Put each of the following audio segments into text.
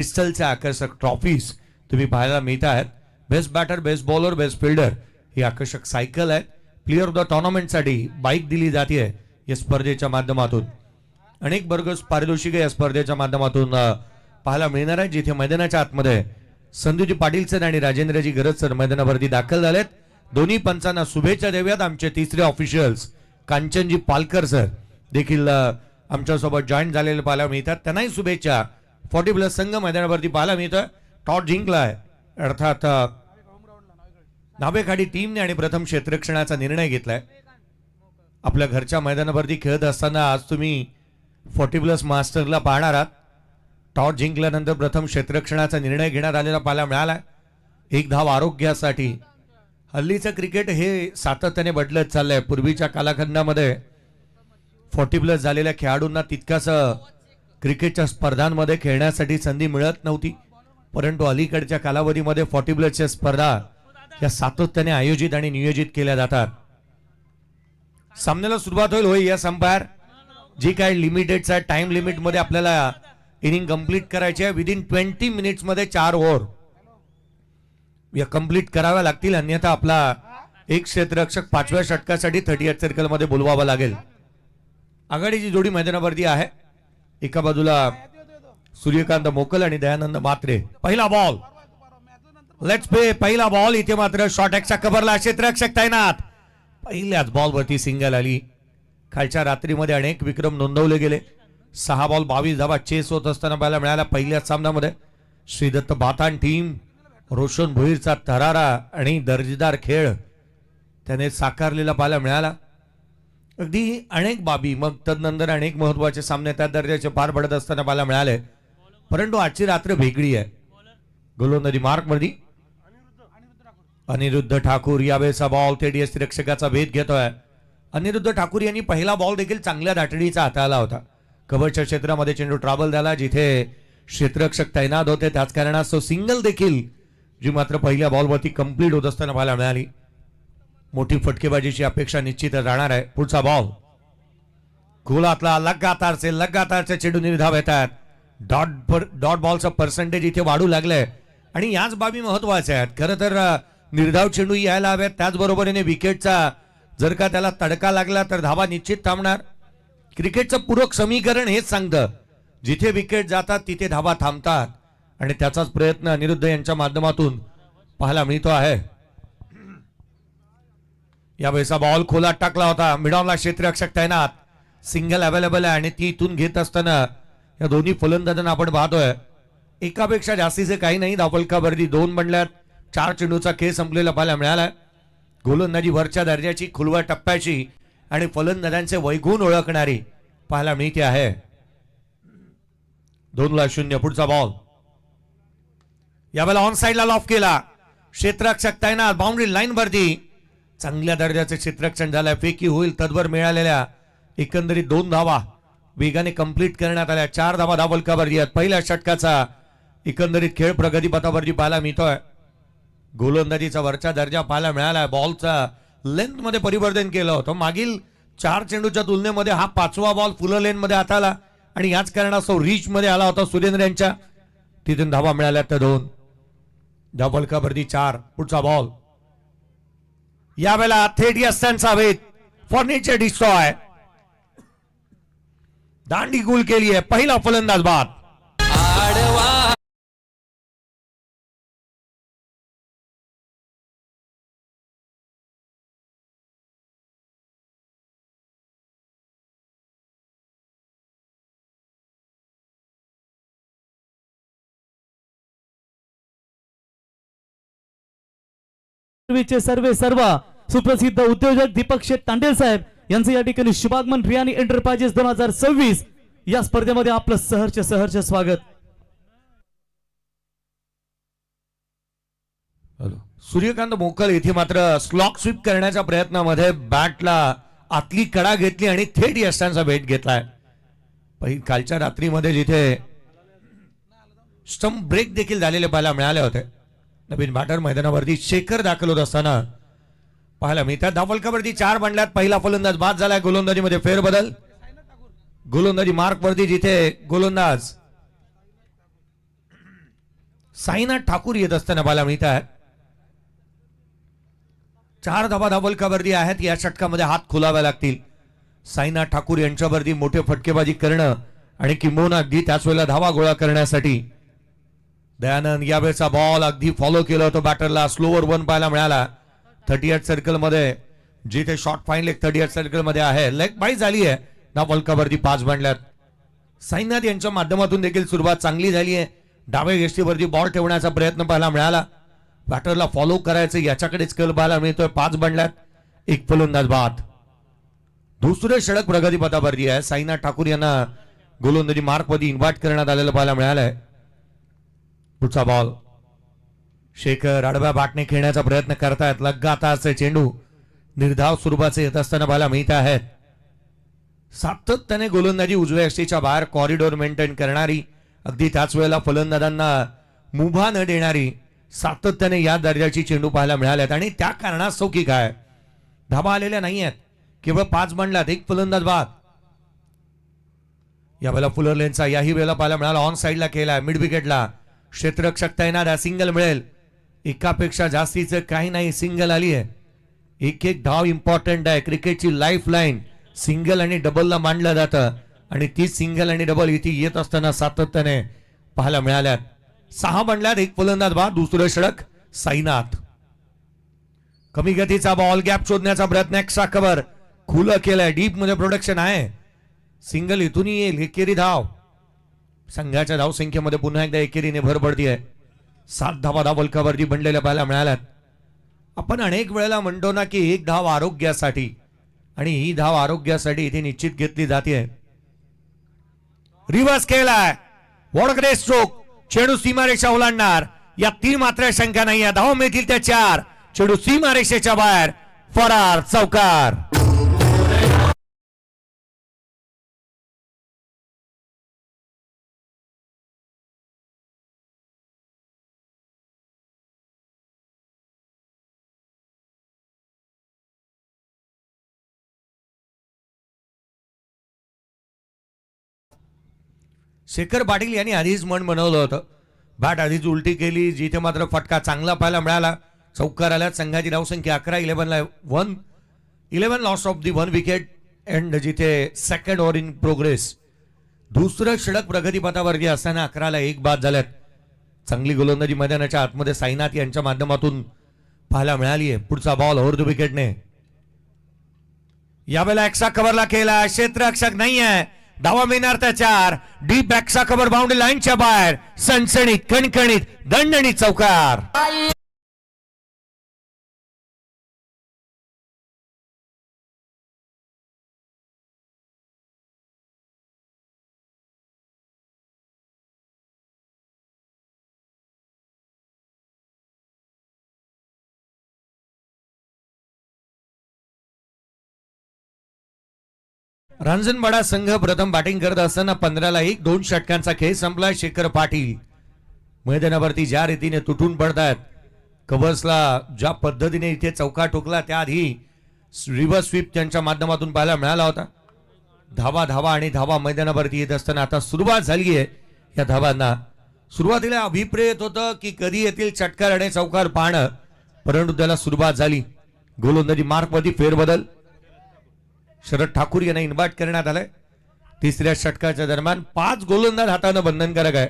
क्रिस्टलच्या आकर्षक ट्रॉफीज तुम्ही पाहायला मिळत आहेत. Best batter, best bowler, best fielder ही आकर्षक सायकल आहे. प्लेअर ऑफ द टुर्नामेंटसाठी बाईक दिली जाते या स्पर्धेच्या माध्यमातून. अनेक बर्गस पारितोषिके या स्पर्धेच्या माध्यमातून पाहायला मिळणार आहे, जिथे मैदानाच्या आतमध्ये संदूजी पाटील सर आणि राजेंद्रजी गरज सर मैदानावरती दाखल झालेत. दोन्ही पंचांना शुभेच्छा देऊयात. आमचे तिसरे ऑफिशियल्स कांचनजी पालकर सर देखील आमच्यासोबत जॉईन झालेले पाहायला मिळतात. त्यांनाही शुभेच्छा. 40+ संघ मैदानावरती पाहायला मिळतोय. टॉस जिंकलाय अर्थात नाभेखाडी टीमने आणि प्रथम क्षेत्ररक्षणाचा निर्णय घेतलाय. आपल्या घरच्या मैदानावरती खेळत असताना आज तुम्ही 40+ मास्टरला पाहणार आहात. टॉस जिंकल्यानंतर प्रथम क्षेत्ररक्षणाचा निर्णय घेण्यात आलेला पाहायला मिळाला. एक धाव आरोग्यासाठी. हल्लीचं क्रिकेट हे सातत्याने बदलत चाललंय. पूर्वीच्या कालखंडामध्ये 40+ झालेल्या खेळाडूंना तितकाच क्रिकेटच्या स्पर्धांमध्ये खेळण्यासाठी संधी मिळत नव्हती, परंतु अलीकडच्या कालावधीमध्ये 40+च्या स्पर्धा या सातत्याने आयोजित आणि नियोजित केल्या जातात. सामन्याला सुरुवात होईल या संपायर जी काही लिमिटेडचा टाइम लिमिट मध्ये आपल्याला इनिंग कंप्लीट करायची आहे. विदिन 20 मिनिट्स मध्ये 4 ओव्हर या कंप्लीट कराव्या लागतील, अन्यथा आपला एक क्षेत्ररक्षक 5व्या षटकासाठी 38 सर्कल मध्ये बोलवावा लागेल. आघाडीची जोडी मैदानावरती आहे. एका बाजूला सूर्यकांत मोकल आणि दयानंद मात्रे. पहिला बॉल, लेट्स प्ले. पहिला बॉल इथे मात्र शॉर्ट एक्सचा कव्हरला क्षेत्ररक्षक तैनात. पहिल्याच बॉलवरती सिंगल आली. कालच्या रात्रीमध्ये अनेक विक्रम नोंदवले गेले. 6 बॉल 22 धावा चेस होत असताना पाहायला मिळाला. पहिल्याच सामन्यामध्ये श्रीदत्त बातान टीम रोशन भोईरचा तरारा आणि दर्जेदार खेळ त्याने साकारलेला पाहायला मिळाला. अगदी अनेक बाबी मग तदनंतर अनेक महत्वाचे सामने त्या दर्जाचे पार पडत असताना पाहायला मिळाले, परंतु आजची रात्र वेगळी आहे. गोलंदाजी मार्कवरती अनिरुद्ध ठाकूर. यावेळेचा बॉल थेट यष्टिरक्षकाचा भेद घेतोय. अनिरुद्ध ठाकूर यांनी पहिला बॉल देखील चांगल्या दाटडीचा हाताळला होता. कव्हरच्या क्षेत्रामध्ये चेंडू ट्रॅव्हल झाला, जिथे क्षेत्ररक्षक तैनात होते. त्याच कारणास्तव सिंगल देखील जी मात्र पहिल्या बॉलवरती कंप्लीट होत असताना पाहायला मिळाली. मोठी फटकेबाजीची अपेक्षा निश्चित राहणार आहे. पुढचा बॉल गोलातला लगातारचे चेंडू निर्धाव येतात. डॉट बॉलचा पर्सेंटेज इथे वाढू लागलाय आणि याच बाबी महत्वाच्या आहेत. खरं तर निर्धाव चेंडू यायला हव्यात, त्याचबरोबरीने विकेटचा जर का त्याला तडका लागला तर धावा निश्चित थांबणार. क्रिकेटचं पूरक समीकरण हेच सांगतं, जिथे विकेट जातात तिथे धावा थांबतात आणि त्याचाच प्रयत्न अनिरुद्ध यांच्या माध्यमातून पाहायला मिळतो आहे. यावेळेचा बॉल खोलात टाकला होता. मिडॉनला क्षेत्ररक्षक तैनात. सिंगल अवेलेबल आहे आणि ती इथून घेत असताना या दोन्ही फलंदाजांना आपण पाहतोय एकापेक्षा जास्तीचे काही नाही. धावफलकावरती 2 बनल्यात. 4 चेंडूचा खेळ संपलेला पाहायला मिळाला. गोलंदाजी वरच्या दर्जाची, खुलव्या टप्प्याची आणि फलंदाजांचे वैगुण ओळखणारी पाहायला मिळते आहे. 2-0. पुढचा बॉल यावेळेला ऑन साइडला लॉफ केला. क्षेत्ररक्षक तैनात. बाउंड्री लाईन वरती चांगल्या दर्जाचे क्षेत्ररक्षण झालंय. फेकी होईल तदवर मिळालेल्या एकंदरीत 2 धावा वेगाने कंप्लीट करण्यात आल्या. 4 धावा धावफलकावरती आहेत. पहिल्या षटकाचा एकंदरीत खेळ प्रगतीपथावरती पाहायला मिळतोय. गोलंदाजीचा वरचा दर्जा पाहायला मिळाला. बॉलचा लेंथ मध्ये परिवर्तन केलं होतं. मागील 4 चेंडूच्या तुलनेमध्ये हा 5वा बॉल फुल लेन मध्ये हात आला आणि याच कारणास्तव रीच मध्ये आला होता सुरेंद्र यांच्या. तिथून धावा मिळाल्या तर 2. धावफलकावरती 4. पुढचा बॉल यावेळेला थेट यस्त्यांचा वेध. Furniture destroy. दांडी गुल केली आहे. पहिला फलंदाज बाद. सर्व सुप्रसिद्ध उद्योजक दीपक शेठ तांडेल साहेब यांचं या ठिकाणी शुभागमन. रियानी एंटरप्राइजेस 2026 या स्पर्धेमध्ये आपलं सहर्ष स्वागत. सूर्यकांत मोकल इथे मात्र स्लॉक स्वीप करण्याच्या प्रयत्नामध्ये बॅटला आतली कडा घेतली आणि थेट यशांचा भेट घेतलाय. कालच्या रात्रीमध्ये जिथे स्टंप ब्रेक देखील झालेले पाहायला मिळाले होते. नवीन बॅटर मैदानावरती शेखर दाखल होत असताना पाहायला मिळतात. धावफलकावरती 4 बनल्यात. पहिला फलंदाज बाद झालाय. गोलंदाजीमध्ये फेरबदल. गोलंदाजी मार्क वरती जिथे गोलंदाज साईनाथ ठाकूर येत असताना पाहायला मिळत आहे. 4 धावा धावलकावरती आहेत. या षटकामध्ये हात खोलावे लागतील. साईनाथ ठाकूर यांच्यावरती मोठे फटकेबाजी करणं आणि किंबहुना अगदी त्याच वेळेला धावा गोळा करण्यासाठी दयानंद यावेळेचा बॉल अगदी फॉलो केलं होतं बॅटरला. स्लोवर 1 पाहायला मिळाला. 38 सर्कल मध्ये जिथे शॉर्ट फाईन लेग 38 सर्कल मध्ये आहे. लेग बाई झाली आहे. धावलकावरती 5 बनल्यात. साईनाथ यांच्या माध्यमातून देखील सुरुवात चांगली झाली आहे. डाव्या यष्टीवरती बॉल ठेवण्याचा प्रयत्न पाहायला मिळाला. बॅटरला फॉलो करायचं याच्याकडेच कल पाहायला मिळतोय. 5 बनल्यात. 1 फलंदाज बाद. दुसरे षटक प्रगतीपथावरती आहे. साईनाथ ठाकूर यांना गोलंदाजी मार्कमध्ये इन्व्हाइट करण्यात आलेलं पाहायला मिळालंय. पुढचा बॉल शेखर आडव्या बॅटने खेळण्याचा प्रयत्न करतायत. लगातारचे चेंडू निर्धाव स्वरूपाचे येत असताना पाहायला मिळत आहेत. सातत्याने गोलंदाजी उजव्या यष्टीच्या बाहेर कॉरिडॉर मेंटेन करणारी, अगदी त्याच वेळेला फलंदाजांना मुभा न देणारी सातत्याने या दर्जाची चेंडू पाहायला मिळाल्यात. आणि त्या कारणास्तव की काय धाबा आलेल्या नाही आहेत. केवळ 5 बनल्यात. 1 फलंदाज बाद. यावेळेला फुलर लेनचा याही वेळेला पाहायला मिळाला. ऑन साईडला केलाय. मिड विकेटला क्षेत्ररक्षक तैनात आहे. सिंगल मिळेल. एकापेक्षा जास्तीचं काही नाही. सिंगल आली आहे. एक धाव इम्पॉर्टंट आहे. क्रिकेटची लाईफ लाईन सिंगल आणि डबलला मांडलं जातं आणि ती सिंगल आणि डबल इथे येत असताना सातत्याने पाहायला मिळाल्यात. 6 बनल्यात. 1 फलंदाज बाद. दुसरं षटक साईनाथ. कमी गतीचा बॉल गॅप शोधण्याचा प्रयत्न. एक्स्ट्रा कव्हर खुलं केलंय. डीप मध्ये प्रोडक्शन आहे. सिंगल इथूनही येईल. एकेरी धाव. संघाच्या धावसंख्येमध्ये पुन्हा एकदा एकेरीने भर पडतीये. 7 धावा धावलकावरती बनलेल्या पाहायला मिळाल्यात. आपण अनेक वेळेला म्हणतो ना की 1 धाव आरोग्यासाठी, आणि ही धाव आरोग्यासाठी इथे निश्चित घेतली जाते. रिव्हर्स केलाय. What great stroke. चेंडू सीमारेषा ओलांडणार. या 3 मात्र शंका नाही. या धाव मिळतील त्या 4. चेंडू सीमारेषेच्या बाहेर. फरार. चौकार. शेखर पाटील यांनी आधीच मन बनवलं होतं. बॅट आधीच उलटी केली. जिथे मात्र फटका चांगला पाहायला मिळाला. चौकार आल्यात. संघाची धावसंख्या 11-11ला 11 loss of the 1 wicket and जिथे सेकंड ओव्हर इन प्रोग्रेस. दुसरं षटक प्रगतीपथावरती असताना 11ला 1 बाद झाल्यात. चांगली गोलंदाजी मैदानाच्या आतमध्ये साईनाथ यांच्या माध्यमातून पाहायला मिळाली आहे. पुढचा बॉल ओव्हर द विकेटने. यावेळेला एक्स्ट्रा कव्हरला केला. क्षेत्ररक्षक नाही आहे. धावा मिळणार त्या 4. डीप एक्स्ट्रा कव्हर बाउंड्री लाईनच्या बाहेर. सणसणीत कणकणीत दणदणीत चौकार. रांजणवाडा संघ प्रथम बॅटिंग करत असताना 15ला 1. 2 षटकांचा खेळ संपला. शेखर पाटील मैदानावरती ज्या रीतीने तुटून पडतायत. कव्हर्सला ज्या पद्धतीने इथे चौका ठोकला त्याआधी रिव्हर्स स्वीप त्यांच्या माध्यमातून पाहायला मिळाला होता. धावा धावा आणि धावा मैदानावरती येत असताना आता सुरुवात झाली आहे या धावांना. सुरुवातीला अभिप्रेत होतं की कधी येतील षटकार आणि चौकार पाहणं, परंतु त्याला सुरुवात झाली. गोलंदाजी मार्कमध्ये फेरबदल. शरद ठाकूर यांना इन्व्हाइट करण्यात आलंय. 3ऱ्या षटकाच्या दरम्यान 5 गोलंदाज हातानं बंधनकारक आहे.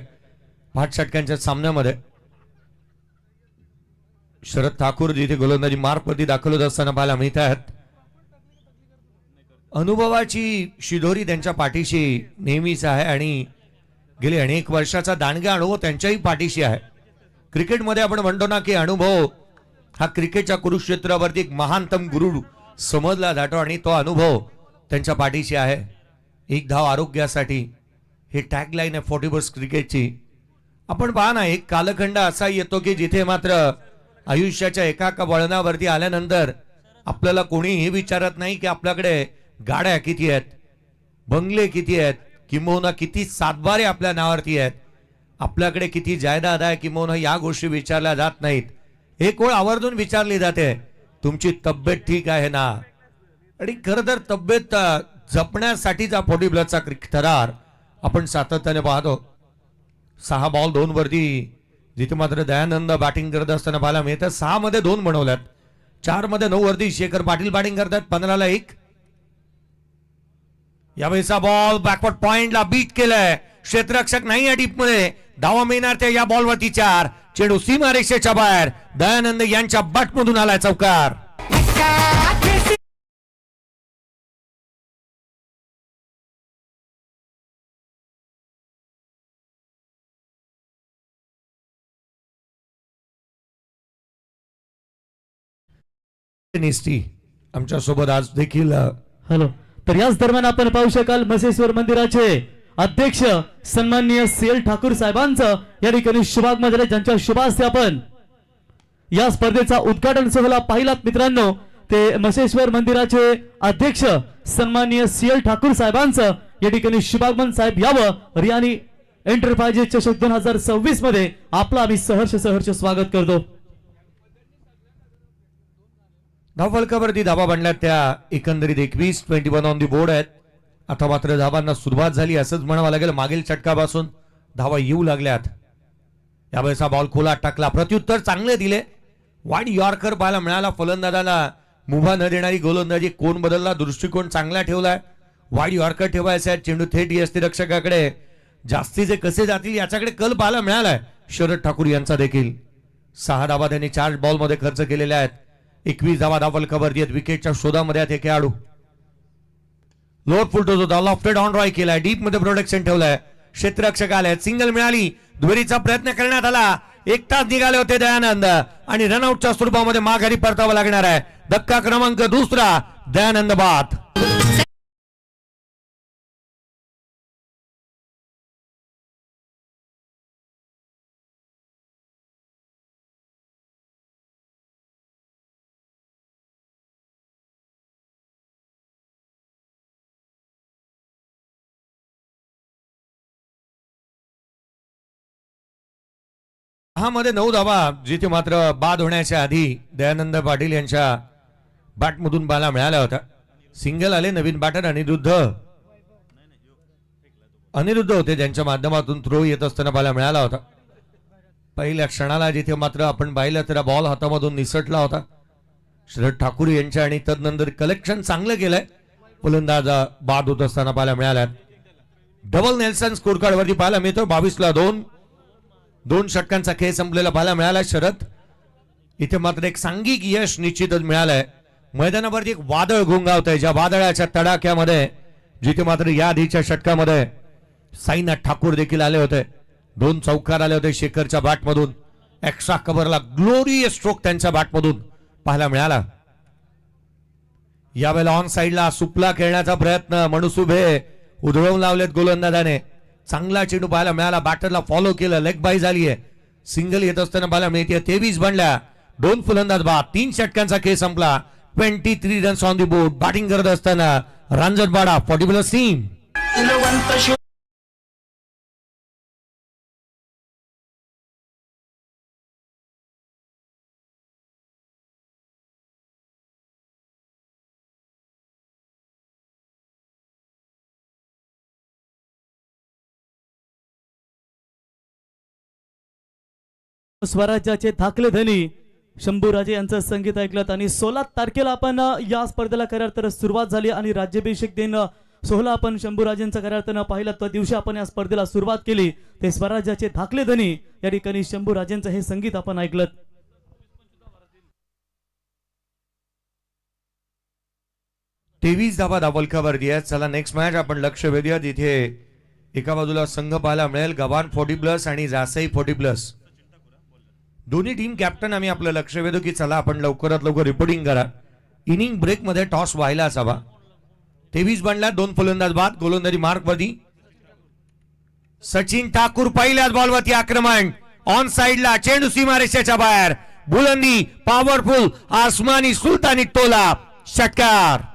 5 षटकांच्या सामन्यामध्ये शरद ठाकूर जिथे गोलंदाजी मार्कवरती दाखल होत असताना पाहायला मिळत आहेत. अनुभवाची शिदोरी त्यांच्या पाठीशी नेहमीच आहे आणि गेले अनेक वर्षाचा दांडगा अनुभव त्यांच्याही पाठीशी आहे. क्रिकेटमध्ये आपण म्हणतो ना की अनुभव हा क्रिकेटच्या कुरुक्षेत्रावरती एक महानतम गुरु समजला जातो आणि तो अनुभव त्यांच्या पाठीशी आहे. 1 धाव आरोग्यासाठी हे टॅगलाईन आहे 40 बस क्रिकेटची. आपण पहा ना, एक कालखंड असा येतो की जिथे मात्र आयुष्याच्या एका वळणावरती आल्यानंतर आपल्याला कोणी हे विचारत नाही की आपल्याकडे गाड्या किती आहेत, बंगले किती आहेत, किंबहुना किती सातबारे आपल्या नावावरती आहेत, आपल्याकडे किती जायदाद आहे, किंबहुना या गोष्टी विचारल्या जात नाहीत. एक ओळ आवर्जून विचारली जाते, तुमची तब्येत ठीक आहे ना. आणि खरं तर तब्येत जपण्यासाठीचा 40 ब्लडचा थरार आपण सातत्याने पाहतो. 6 बॉल 2 वरती जिथे मात्र दयानंद बॅटिंग करत असताना पाहायला मिळतं. 6 मध्ये 2 बनवल्यात, 4 मध्ये 9 वरती शेखर पाटील बॅटिंग करतात. 15ला 1. यावेळेचा बॉल बॅकवर्ड पॉइंटला बीट केलाय, क्षेत्ररक्षक नाही या डीप मध्ये. धावा मिळणार त्या या बॉलवरती 4. चेंडू सीमारेषेच्या बाहेर, दयानंद यांच्या बॅटमधून आलाय चौकार. निस्ती आमच्या सोबत आज देखील हॅलो. तर याच दरम्यान आपण पाहू शकाल मसेश्वर मंदिराचे अध्यक्ष सन्माननीय CL ठाकूर साहेबांचं या ठिकाणी शुभागमन झाले, ज्यांच्या शुभास्ते आपण या स्पर्धेचा उद्घाटन सोहळा पाहिलात मित्रांनो. ते मसेश्वर मंदिराचे अध्यक्ष सन्माननीय CL ठाकूर साहेबांचं या ठिकाणी शुभागमन. साहेब यावं रियानी एंटरप्राइजेस चषक 2026 मध्ये आपलं आम्ही सहर्ष स्वागत करतो. धावफलकावरती धावा बनल्यात त्या एकंदरीत 21 ऑन दी बोर्ड आहेत. आता मात्र धावांना सुरुवात झाली असंच म्हणावं लागेल. मागील षटकापासून धावा येऊ लागल्यात. यावेळेचा बॉल खोला टाकला, प्रत्युत्तर चांगले दिले. वाईड यॉर्कर पाहायला मिळाला. फलंदाजाला मुभा न देणारी गोलंदाजी, कोण बदलला, दृष्टिकोन चांगला ठेवलाय. वाईड यॉर्कर ठेवायचा, चेंडू थेट यष्टिरक्षकाकडे, जास्तीचे कसे जातील याच्याकडे कल पाहायला मिळालाय शरद ठाकूर यांचा देखील. 6 धावा त्यांनी 4 बॉलमध्ये खर्च केलेल्या आहेत. 21 धावा धावफलकावरती आहेत. विकेटच्या शोधामध्ये आहेत हे खेळाडू. लोअर फुलटो लॉफ्टेड ऑन ड्रॉय केलाय, डीप मध्ये प्रोडक्शन ठेवलंय. क्षेत्ररक्षक आले, सिंगल मिळाली, दुहेरीचा प्रयत्न करण्यात आला. एकटाच निघाले होते दयानंद आणि रनआउटच्या स्वरूपामध्ये माघारी परतावं लागणार आहे. धक्का क्रमांक 2, दयानंद बाद. हा मध्ये 9 धावा, जिथे मात्र बाद होण्याच्या आधी दयानंद पाटील यांच्या बॅटमधून बाला मिळाला होता. सिंगल आले नवीन बॅटर अनिरुद्ध होते, ज्यांच्या माध्यमातून थ्रो येत असताना बाला मिळाला होता. पहिल्या क्षणाला जिथे मात्र आपण पाहिलं तर बॉल हातामधून निसटला होता शरद ठाकूर यांच्या, आणि तदनंतर कलेक्शन चांगलं केलंय. फलंदाज बाद होत असताना पाहायला मिळाला. डबल नेल्सन स्कोर कार्ड वरती पाहायला मिळतो. 22ला 2 षटकांचा खेळ संपलेला पाहायला मिळाला. शरद इथे मात्र एक सांघिक यश निश्चितच मिळालंय. मैदानावरती एक वादळ घोंगावत आहे, ज्या वादळाच्या तडाख्यामध्ये जिथे मात्र या आधीच्या षटकामध्ये साईनाथ ठाकूर देखील आले होते. 2 चौकार आले होते शेखरच्या बॅटमधून. एक्स्ट्रा कव्हरला ग्लोरियस स्ट्रोक त्यांच्या बॅटमधून पाहायला मिळाला. यावेळेला ऑन साइडला सुपला खेळण्याचा प्रयत्न, मनसुबे उधळवून लावलेत गोलंदाजाने. चांगला चेंडू पाहायला मिळाला, बॅटरला फॉलो केलं, लेग बाय झाली आहे. सिंगल येत असताना पाहायला मिळते. 23 बनल्या, 2 फलंदाज बाद, 3 षटकांचा खेळ संपला. 23 runs on the board. Batting करत असताना रांजणपाडा 40+ टीम. स्वराज्याचे धाकले धनी शंभूराजे यांचं संगीत ऐकलं. आणि 16 तारखेला आपण या स्पर्धेला खऱ्या अर्थानं सुरुवात झाली आणि राज्याभिषेक दिन सोहळा आपण शंभूराजेंचा खऱ्या अर्थानं पाहिला. त्या दिवशी आपण या स्पर्धेला सुरुवात केली. ते स्वराज्याचे धाकले धनी या ठिकाणी शंभूराजेंचं हे संगीत आपण ऐकलं. 23 धावा धावफलकावरती आहेत. चला नेक्स्ट मॅच आपण लक्ष वेधूया. तिथे एका बाजूला संघ पाहायला मिळेल गव्हाण 40+ आणि जासई 40+. दोन्ही टीम कॅप्टन आम्ही आपलं लक्ष वेधू की चला आपण लवकरात लवकर रिपोर्टिंग करा. इनिंग ब्रेक मध्ये टॉस व्हायला असावा. 23 बनला, 2 फलंदाज बाद. गोलंदाजी मार्क वरती सचिन ठाकूर पहिल्याच बॉलवरती आक्रमण. ऑन साइडला चेंडू सीमारेषेच्या बाहेर, बुलंदी पॉवरफुल आसमानी सुलतानी टोला, षटकार.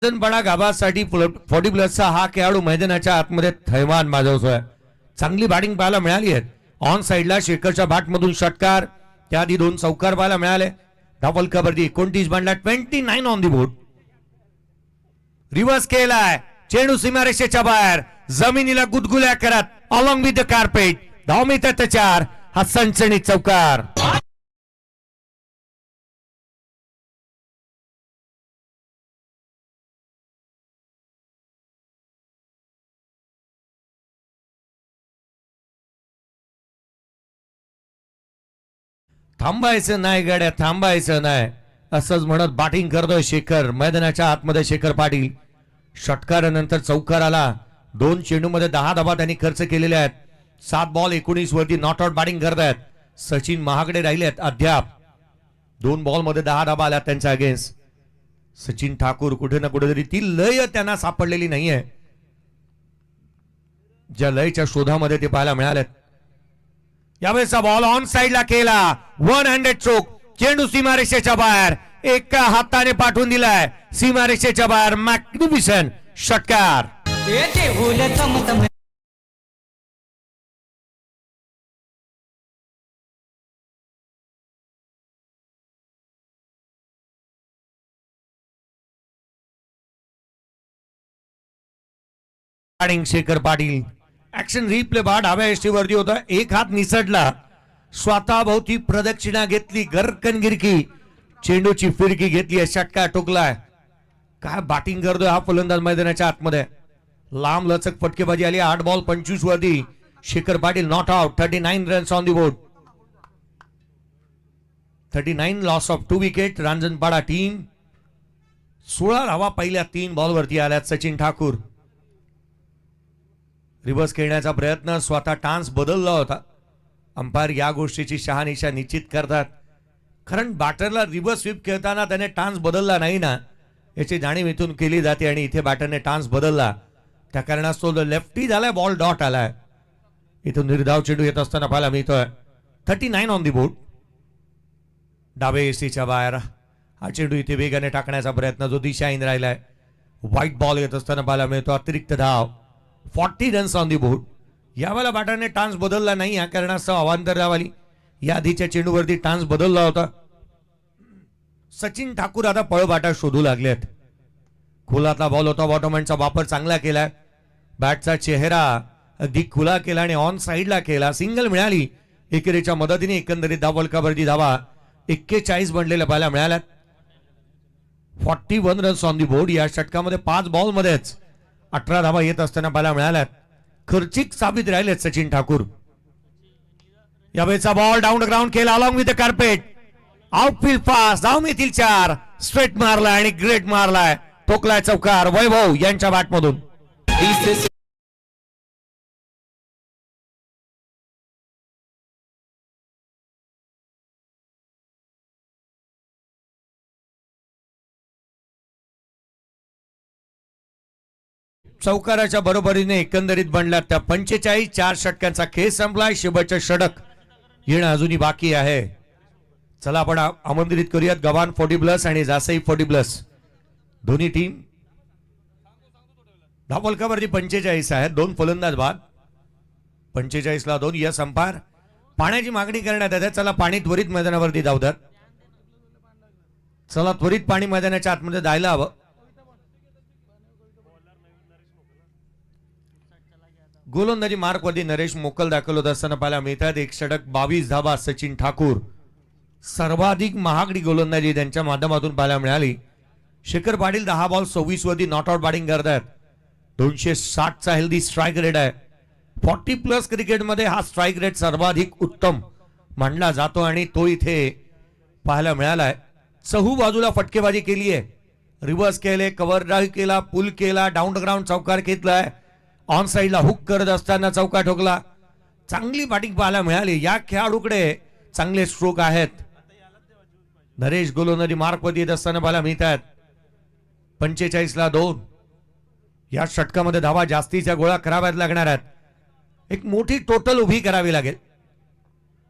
बडा गाभासाठी 40+ हा खेळाडू मैदानाच्या आतमध्ये थैमान माजवतोय. चांगली बॅटिंग पाहायला मिळाली आहे. ऑन साइडला शेखरच्या बॅट मधून षटकार, त्याआधी 2 चौकार पाहायला मिळाले. डबल कबड्डी 29 बनला, 29 ऑन दी बोर्ड. रिव्हर्स केलाय, चेंडू सीमारेषेच्या बाहेर जमिनीला गुदगुल्या करत अलॉंग विथ द कार्पेट. धाव मिळतात 4. हा सनसनी चौकार. थांबायचं नाही गड्या, थांबायचं नाही असंच म्हणत बॅटिंग करतोय शेखर. मैदानाच्या आतमध्ये शेखर पाटील. षटकारानंतर चौकार आला. 2 चेंडूमध्ये 10 धावा त्यांनी खर्च केलेले आहेत. 7 बॉल 19 वरती नॉट आउट बॅटिंग करतायत. सचिन महागडे राहिलेत अद्याप. 2 बॉल मध्ये 10 धावा आल्या त्यांच्या अगेन्स्ट. सचिन ठाकूर कुठे ना कुठेतरी ती लय त्यांना सापडलेली नाहीये, ज्या लयच्या शोधामध्ये ते पाहायला मिळालेत. यावेळेचा बॉल ऑन साइडला केला, 1 हँडेड चोक. चेंडू सीमारेषेच्या बाहेर एका हाताने पाठवून दिलाय सीमारेषेच्या बाहेर. मॅग्निफिसंट षटकार. शेखर पाटील. ऍक्शन रिप्ले बा डाव्या यष्टीवरती होता. एक हात निसटला, स्वतः भोवती प्रदक्षिणा घेतली, गरकन गिरकी, चेंडूची फिरकी घेतली, षटकार टोकलाय. काय बॅटिंग करतोय हा फलंदाज मैदानाच्या आतमध्ये. लांब लचक फटकेबाजी आली. 8 बॉल 25 वरती Shekhar Patil not out. 39 runs on the board. 39 loss of 2 wicket. Ranjanpada team 16 धावा पहिल्या 3 बॉल वरती आल्यात. सचिन ठाकूर रिव्हर्स खेळण्याचा प्रयत्न, स्वतः टान्स बदलला होता. अंपायर या गोष्टीची शहानिशा निश्चित करतात, कारण बॅटरला रिव्हर्स स्वीप खेळताना त्याने टान्स बदलला नाही ना, याची जाणीव इथून केली जाते. आणि इथे बॅटरने टान्स बदलला, त्या कारणास्तव लेफ्टी झालाय, बॉल डॉट आलाय. इथून निर्धाव चेंडू येत असताना पाहायला मिळतोय. 39 ऑन दी बोर्ड. डावे एसीच्या बाहेर हा चेंडू इथे वेगाने टाकण्याचा प्रयत्न, जो दिशाहीन राहिलाय. व्हाईट बॉल येत असताना पाहायला मिळतो. अतिरिक्त धाव, 40 रन्स ऑन दी बोर्ड. यावेळेला बॅटरने टान्स बदलला नाही, या कारणास्तव अवांतर धाव आली. या आधीच्या चेंडूवरती टान्स बदलला होता. सचिन ठाकूर आता पळबाटा शोधू लागलेत. खुलातला बॉल होता, बॉटमहँडचा वापर चांगला केला. बॅटचा चेहरा अगदी खुला केला आणि ऑन साइडला केला. सिंगल मिळाली एकेरीच्या मदतीने. एकंदरीत धावलकावरती धावा 41 बनलेल्या पाहायला मिळाल्यात. 41 रन्स ऑन दी बोर्ड. या षटकामध्ये 5 बॉल मध्येच 18 धावा येत असताना पाहायला मिळाल्यात. खर्चिक साबित राहिलेत सचिन ठाकूर. यावेळेचा बॉल डाऊन ग्राउंड केला, along with the carpet. Outfield pass, धाव मिळतील 4. स्ट्रेट मारलाय आणि ग्रेट मारलाय, ठोकलाय चौकार वैभव यांच्या बॅटमधून. चौकाराच्या बरोबरीने एकंदरीत बनला त्या 45. 4 षटकांचा खेळ संपलाय. शेवटचे षटक येणं अजूनही बाकी आहे. चला आपण आमंत्रित करूयात गव्हाण 40+ आणि जासई 40+. दोन्ही टीम धावलकावरती 45 आहेत. 2 फलंदाज बाद. 45 ला 2. Yes umpire. पाण्याची मागणी करण्यात येते. चला पाणी त्वरित मैदानावरती धावतात. चला त्वरित पाणी मैदानाच्या आतमध्ये जायला हवं. गोलंदाजी मार्कवरती नरेश मोकल दाखल होत असताना पाहायला मिळतात. 1 षटक 22 धावा सचिन ठाकूर. सर्वाधिक महागडी गोलंदाजी त्यांच्या माध्यमातून पाहायला मिळाली. शेखर पाटील 10 बॉल 26 वरती नॉट आउट बॅटिंग करतात. 260 चा हेल्दी स्ट्राईक रेट आहे. 40+ क्रिकेटमध्ये हा स्ट्राईक रेट सर्वाधिक उत्तम मानला जातो आणि तो इथे पाहायला मिळालाय. चहू बाजूला फटकेबाजी केली आहे. रिव्हर्स केले, कव्हर ड्राईव्ह केला, पुल केला, डाऊन ग्राउंड चौकार घेतलाय. ऑन साइडला हुक करत असताना चौका ठोकला. चांगली बॅटिंग पाहायला मिळाली. या खेळाडूकडे चांगले स्ट्रोक आहेत. नरेश गोलंदाजी मार्कवरती येत असताना पाहायला मिळतात. 45 ला 2. या षटकामध्ये धावा जास्तीच्या गोळा कराव्यात लागणार आहेत. एक मोठी टोटल उभी करावी लागेल.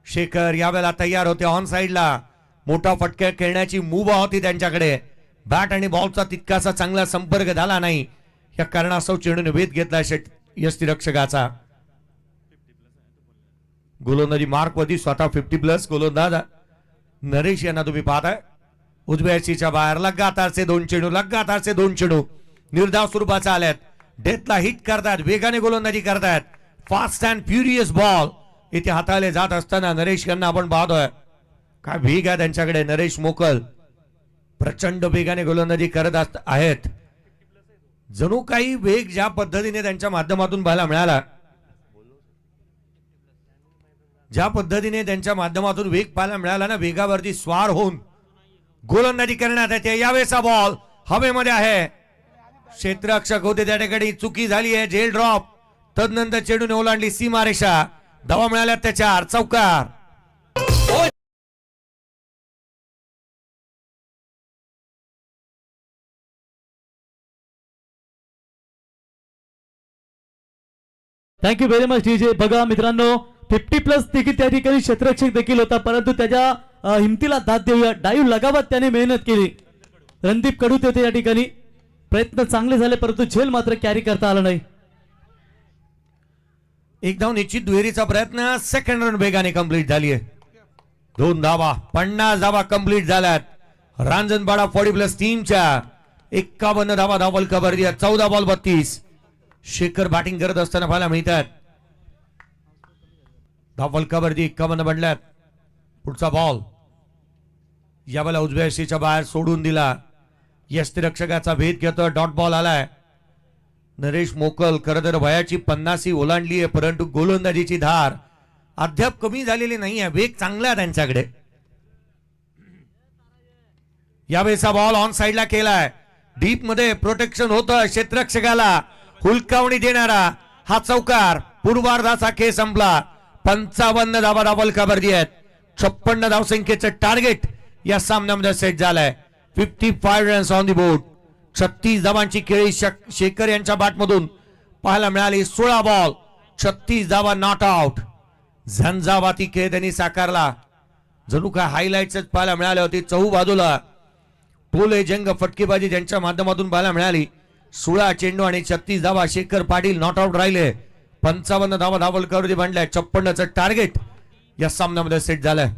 शेखर यावेळेला तयार होते. ऑन साइडला मोठा फटका खेळण्याची मुभा होती त्यांच्याकडे. बॅट आणि बॉलचा तितकासा चांगला संपर्क झाला नाही, या कारणास्तव चेंडूने वेध घेतला यष्टीरक्षकाचा. गोलंदाजी मार्क वरती स्वतः 50+ गोलंदाज नरेश यांना तुम्ही पाहताय. उजव्या सीच्या बाहेर लगातारचे 2 चेंडू निर्धाव स्वरूपाचा आल्यात. डेथला हिट करतात, वेगाने गोलंदाजी करतात. फास्ट अँड फ्युरियस बॉल इथे हाताळले जात असताना नरेश यांना आपण पाहतोय. काय वेग आहे त्यांच्याकडे. नरेश मोकल प्रचंड वेगाने गोलंदाजी करत आहेत. जणू काही वेग ज्या पद्धतीने त्यांच्या माध्यमातून पाहायला मिळाला, ज्या पद्धतीने त्यांच्या माध्यमातून वेग पाहायला मिळाला ना, वेगावरती स्वार होऊन गोलंदाजी करण्यात येते. यावेळेचा बॉल हवेमध्ये आहे. क्षेत्ररक्षक होते त्या ठिकाणी चुकी झाली आहे. झेल ड्रॉप. तदनंतर चेंडूने ओलांडली सीमारेषा. धावा मिळाल्यात त्याच्या चौकार. Thank you very much DJ. बघा मित्रांनो, 50+ तिकीट त्या ठिकाणी क्षेत्ररक्षक देखील होता, परंतु त्याच्या हिमतीला दाद देऊया. डाईव्ह लगावत त्याने मेहनत केली. रणदीप कडू होते या ठिकाणी. प्रयत्न चांगले झाले, परंतु झेल मात्र कॅरी करता आला नाही. एक धाव निश्चित दुहेरीचा प्रयत्न. सेकंड रन वेगाने कंप्लीट झाली आहे. 2 धावा, 50 धावा कंप्लीट झाल्यात. रांजणपाडा 40+ टीमच्या 51 धावा धावल कव्हर दिया. 14 बॉल 32. शेखर बॅटिंग करत असताना पाहायला मिळतात. धावल कव्हर दी 51 बनल्यात. पुढचा बॉल यावेळेला उजव्या सीच्या बाहेर सोडून दिला. यष्टिरक्षकाचा भेद घेतो. डॉट बॉल आलाय. नरेश मोकल खरं तर वयाची 50 ओलांडली आहे, परंतु गोलंदाजीची धार अद्याप कमी झालेली नाही आहे. वेग चांगला आहे त्यांच्याकडे. यावेळेचा बॉल ऑन साइडला केलाय. डीप मध्ये प्रोटेक्शन होतं. क्षेत्ररक्षकाला हुलकावणी देणारा हा चौकार. पूर्वार्धाचा खेळ संपला. 55 धावा धावल खबरदी आहेत. 56 धावसंख्येचं टार्गेट या सामन्यामध्ये सेट झालंय. 55 रन्स ऑन दी बोर्ड. 36 धावांची खेळी शेखर यांच्या बॅटमधून पाहायला मिळाली. 16 बॉल 36 धावा नॉट आउट. झंझावाती खेळ त्यांनी साकारला. जणू काय हायलाइट्स पाहायला मिळाले होते. चहू बाजूला पोले जंग फटकेबाजी ज्यांच्या माध्यमातून पाहायला मिळाली. 16 चेंडू आणि 36 धावा. शेखर पाटील नॉट आउट राहिले. 55 धावा धावल कवरती बांधलाय. 56चं टार्गेट या सामन्यामध्ये सेट झालंय.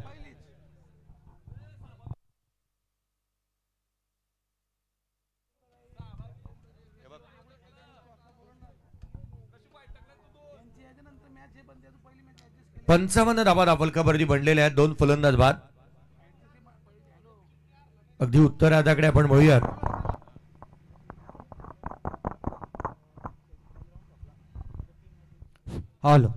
पंचावन्न धावा धावल कवरती बनलेल्या आहेत. 2 फलंदाज बाद. अगदी उत्तरार्धाकडे आपण वळूयात. हॅलो,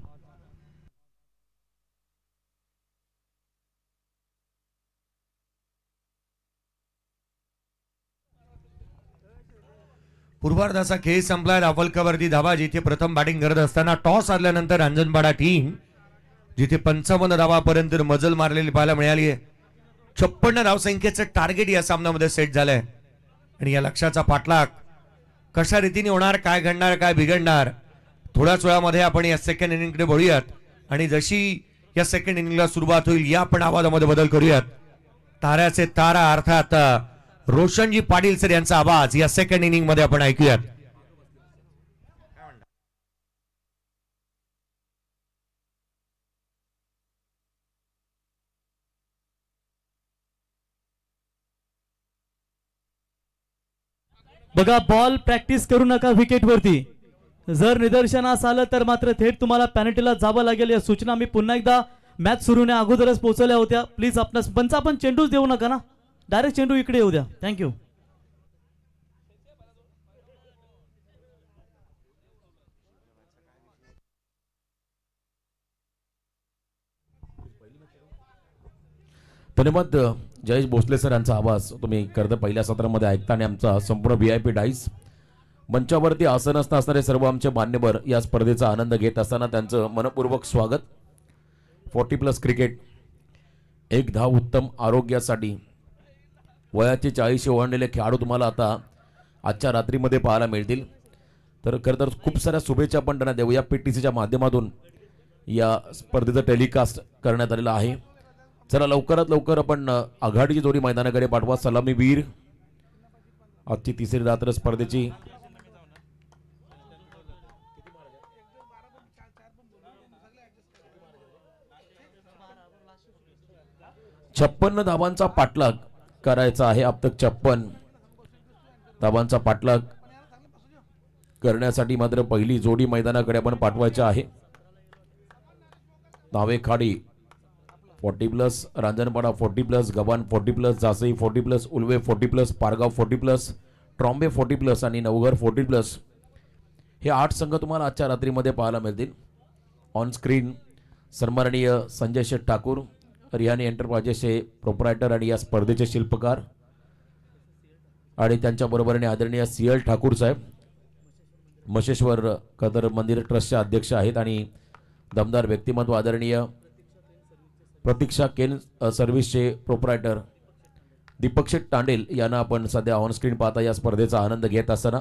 पूर्वार्धाचा खेळ संपलाय. राफल कवरती धावा. जिथे प्रथम बॅटिंग करत असताना टॉस आल्यानंतर रांजणपाडा टीम जिथे 55 धावापर्यंत मजल मारलेली पाहायला मिळाली आहे. 56 धावसंख्येचं टार्गेट या सामन्यामध्ये सेट झालंय. आणि या लक्ष्याचा पाठलाग कशा रीतीने होणार, काय घडणार, काय बिघडणार, थोड्याच वेळामध्ये आपण या सेकंड इनिंगकडे वळूयात. आणि जशी या सेकंड इनिंगला सुरुवात होईल या आपण आवाजामध्ये बदल करूयात. ताऱ्याचे तारा अर्थात रोशनजी पाटील सर यांचा आवाज या सेकंड इनिंग मध्ये आपण ऐकूयात. बघा, बॉल प्रॅक्टिस करू नका विकेट वरती. जर निदर्शनास आलं तर मात्र थेट तुम्हाला पॅनल्टीला जावं लागेल. या सूचना मी पुन्हा एकदा मॅच सुरू होण्या अगोदरच पोहोचवल्या होत्या. प्लीज आपणास पंच आपण चेंडूच देऊ नका ना, डायरेक्ट चेंडू इकडे येऊ द्या. थँक्यू. धन्यवाद जयेश भोसले सर यांचा आवाज तुम्ही करता पहिल्या सत्रामध्ये ऐकता. आणि आमचा संपूर्ण VIP डाईस मंचावरती आसनस्थ असणारे सर्व आमचे मान्यवर या स्पर्धेचा आनंद घेत असताना त्यांचं मनपूर्वक स्वागत. 40+ क्रिकेट. 1 धाव उत्तम आरोग्यासाठी. वयाचे 40 ओलांडलेले खेळाडू तुम्हाला आता आजच्या रात्रीमध्ये पाहायला मिळतील. तर खरं तर खूप साऱ्या शुभेच्छा आपण त्यांना देऊया. PTCच्या माध्यमातून या स्पर्धेचं टेलिकास्ट करण्यात आलेलं आहे. चला लवकरात लवकर आपण आघाडीची जोडी मैदानाकडे पाठवा. सलामीवीर आजची तिसरी रात्र स्पर्धेची. 56 धावांचा पाठलाग करायचा आहे. अब तक 56 धावांचा पाठलाग करण्यासाठी मात्र पहिली जोडी मैदानाकडे आपण पाठवायची आहे. नावेखाडी 40+, रांजणपाडा 40+, गव्हाण 40+, जासई 40+, उलवे 40+, पारगाव 40+, ट्रॉम्बे 40+ आणि नवघर 40+. हे 8 संघ तुम्हाला आजच्या रात्रीमध्ये पाहायला मिळतील. ऑन स्क्रीन सन्माननीय संजय शेठ ठाकूर, रिहानी एंटरप्राइजेसचे प्रोप्रायटर आणि या स्पर्धेचे शिल्पकार, आणि त्यांच्या बरोबरीने आदरणीय CL ठाकूर साहेब, मशेश्वर कदर मंदिर ट्रस्टचे अध्यक्ष आहेत, आणि दमदार व्यक्तिमत्व आदरणीय प्रतीक्षा केन सर्व्हिसचे प्रोप्रायटर दीपक शेठ तांडेल यांना आपण सध्या ऑन स्क्रीन पाहता या स्पर्धेचा आनंद घेत असताना.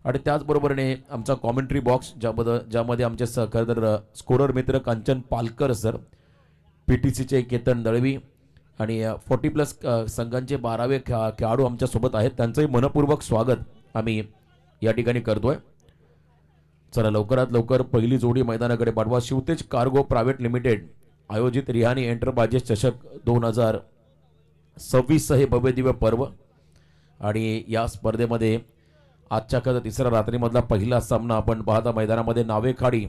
आणि त्याचबरोबरीने आमचा कॉमेंट्री बॉक्स ज्यामध्ये आमचे सहकार स्कोरर मित्र कांचन पालकर सर, PTCचे केतन दळवी आणि 40+ संघांचे 12वे खेळाडू आमच्या सोबत आहेत. त्यांचंही मनपूर्वक स्वागत आम्ही या ठिकाणी करतोय. चला लवकरात लवकर पहिली जोडी मैदानाकडे पाठवा. शिवतेज कार्गो प्रायव्हेट लिमिटेड आयोजित रिहानी एंटरप्राइजेस चषक 2026 हे भव्य दिव्य पर्व, आणि या स्पर्धेमध्ये आजच्या तिसऱ्या रात्रीमधला पहिला सामना आपण पाहता मैदानामध्ये नावेखाडी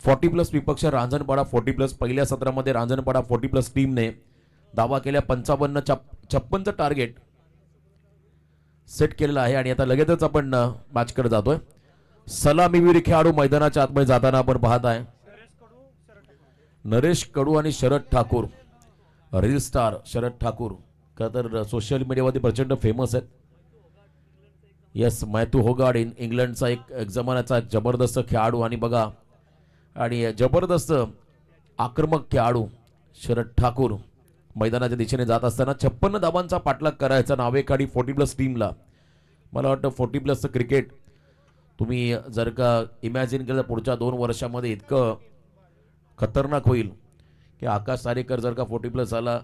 40+ विपक्ष रांजणपाडा 40+. पहिल्या सत्रामध्ये रांजणपाडा 40+ टीमने दावा केल्या 56चं टार्गेट सेट केलेलं आहे, आणि आता लगेचच आपण मॅचकडे जातोय. सलामीवीर खेळाडू मैदानाच्या आतमध्ये जाताना आपण पाहत आहे नरेश कडू आणि शरद ठाकूर, रील स्टार शरद ठाकूर का तर सोशल मीडियावरती प्रचंड फेमस आहेत. यस, मॅथ्यू होगार्ड इंग्लंडचा एक जमान्याचा जबरदस्त खेळाडू, आणि बघा आणि जबरदस्त आक्रमक खेळाडू शरद ठाकूर मैदानाच्या दिशेने जात असताना 56 धावांचा पाठलाग करायचा नावेखाडी 40+ टीमला. मला वाटतं 40+चं क्रिकेट तुम्ही जर का इमॅजिन केलं पुढच्या 2 वर्षामध्ये इतकं खतरनाक होईल की आकाश सारेकर जर का 40+ झाला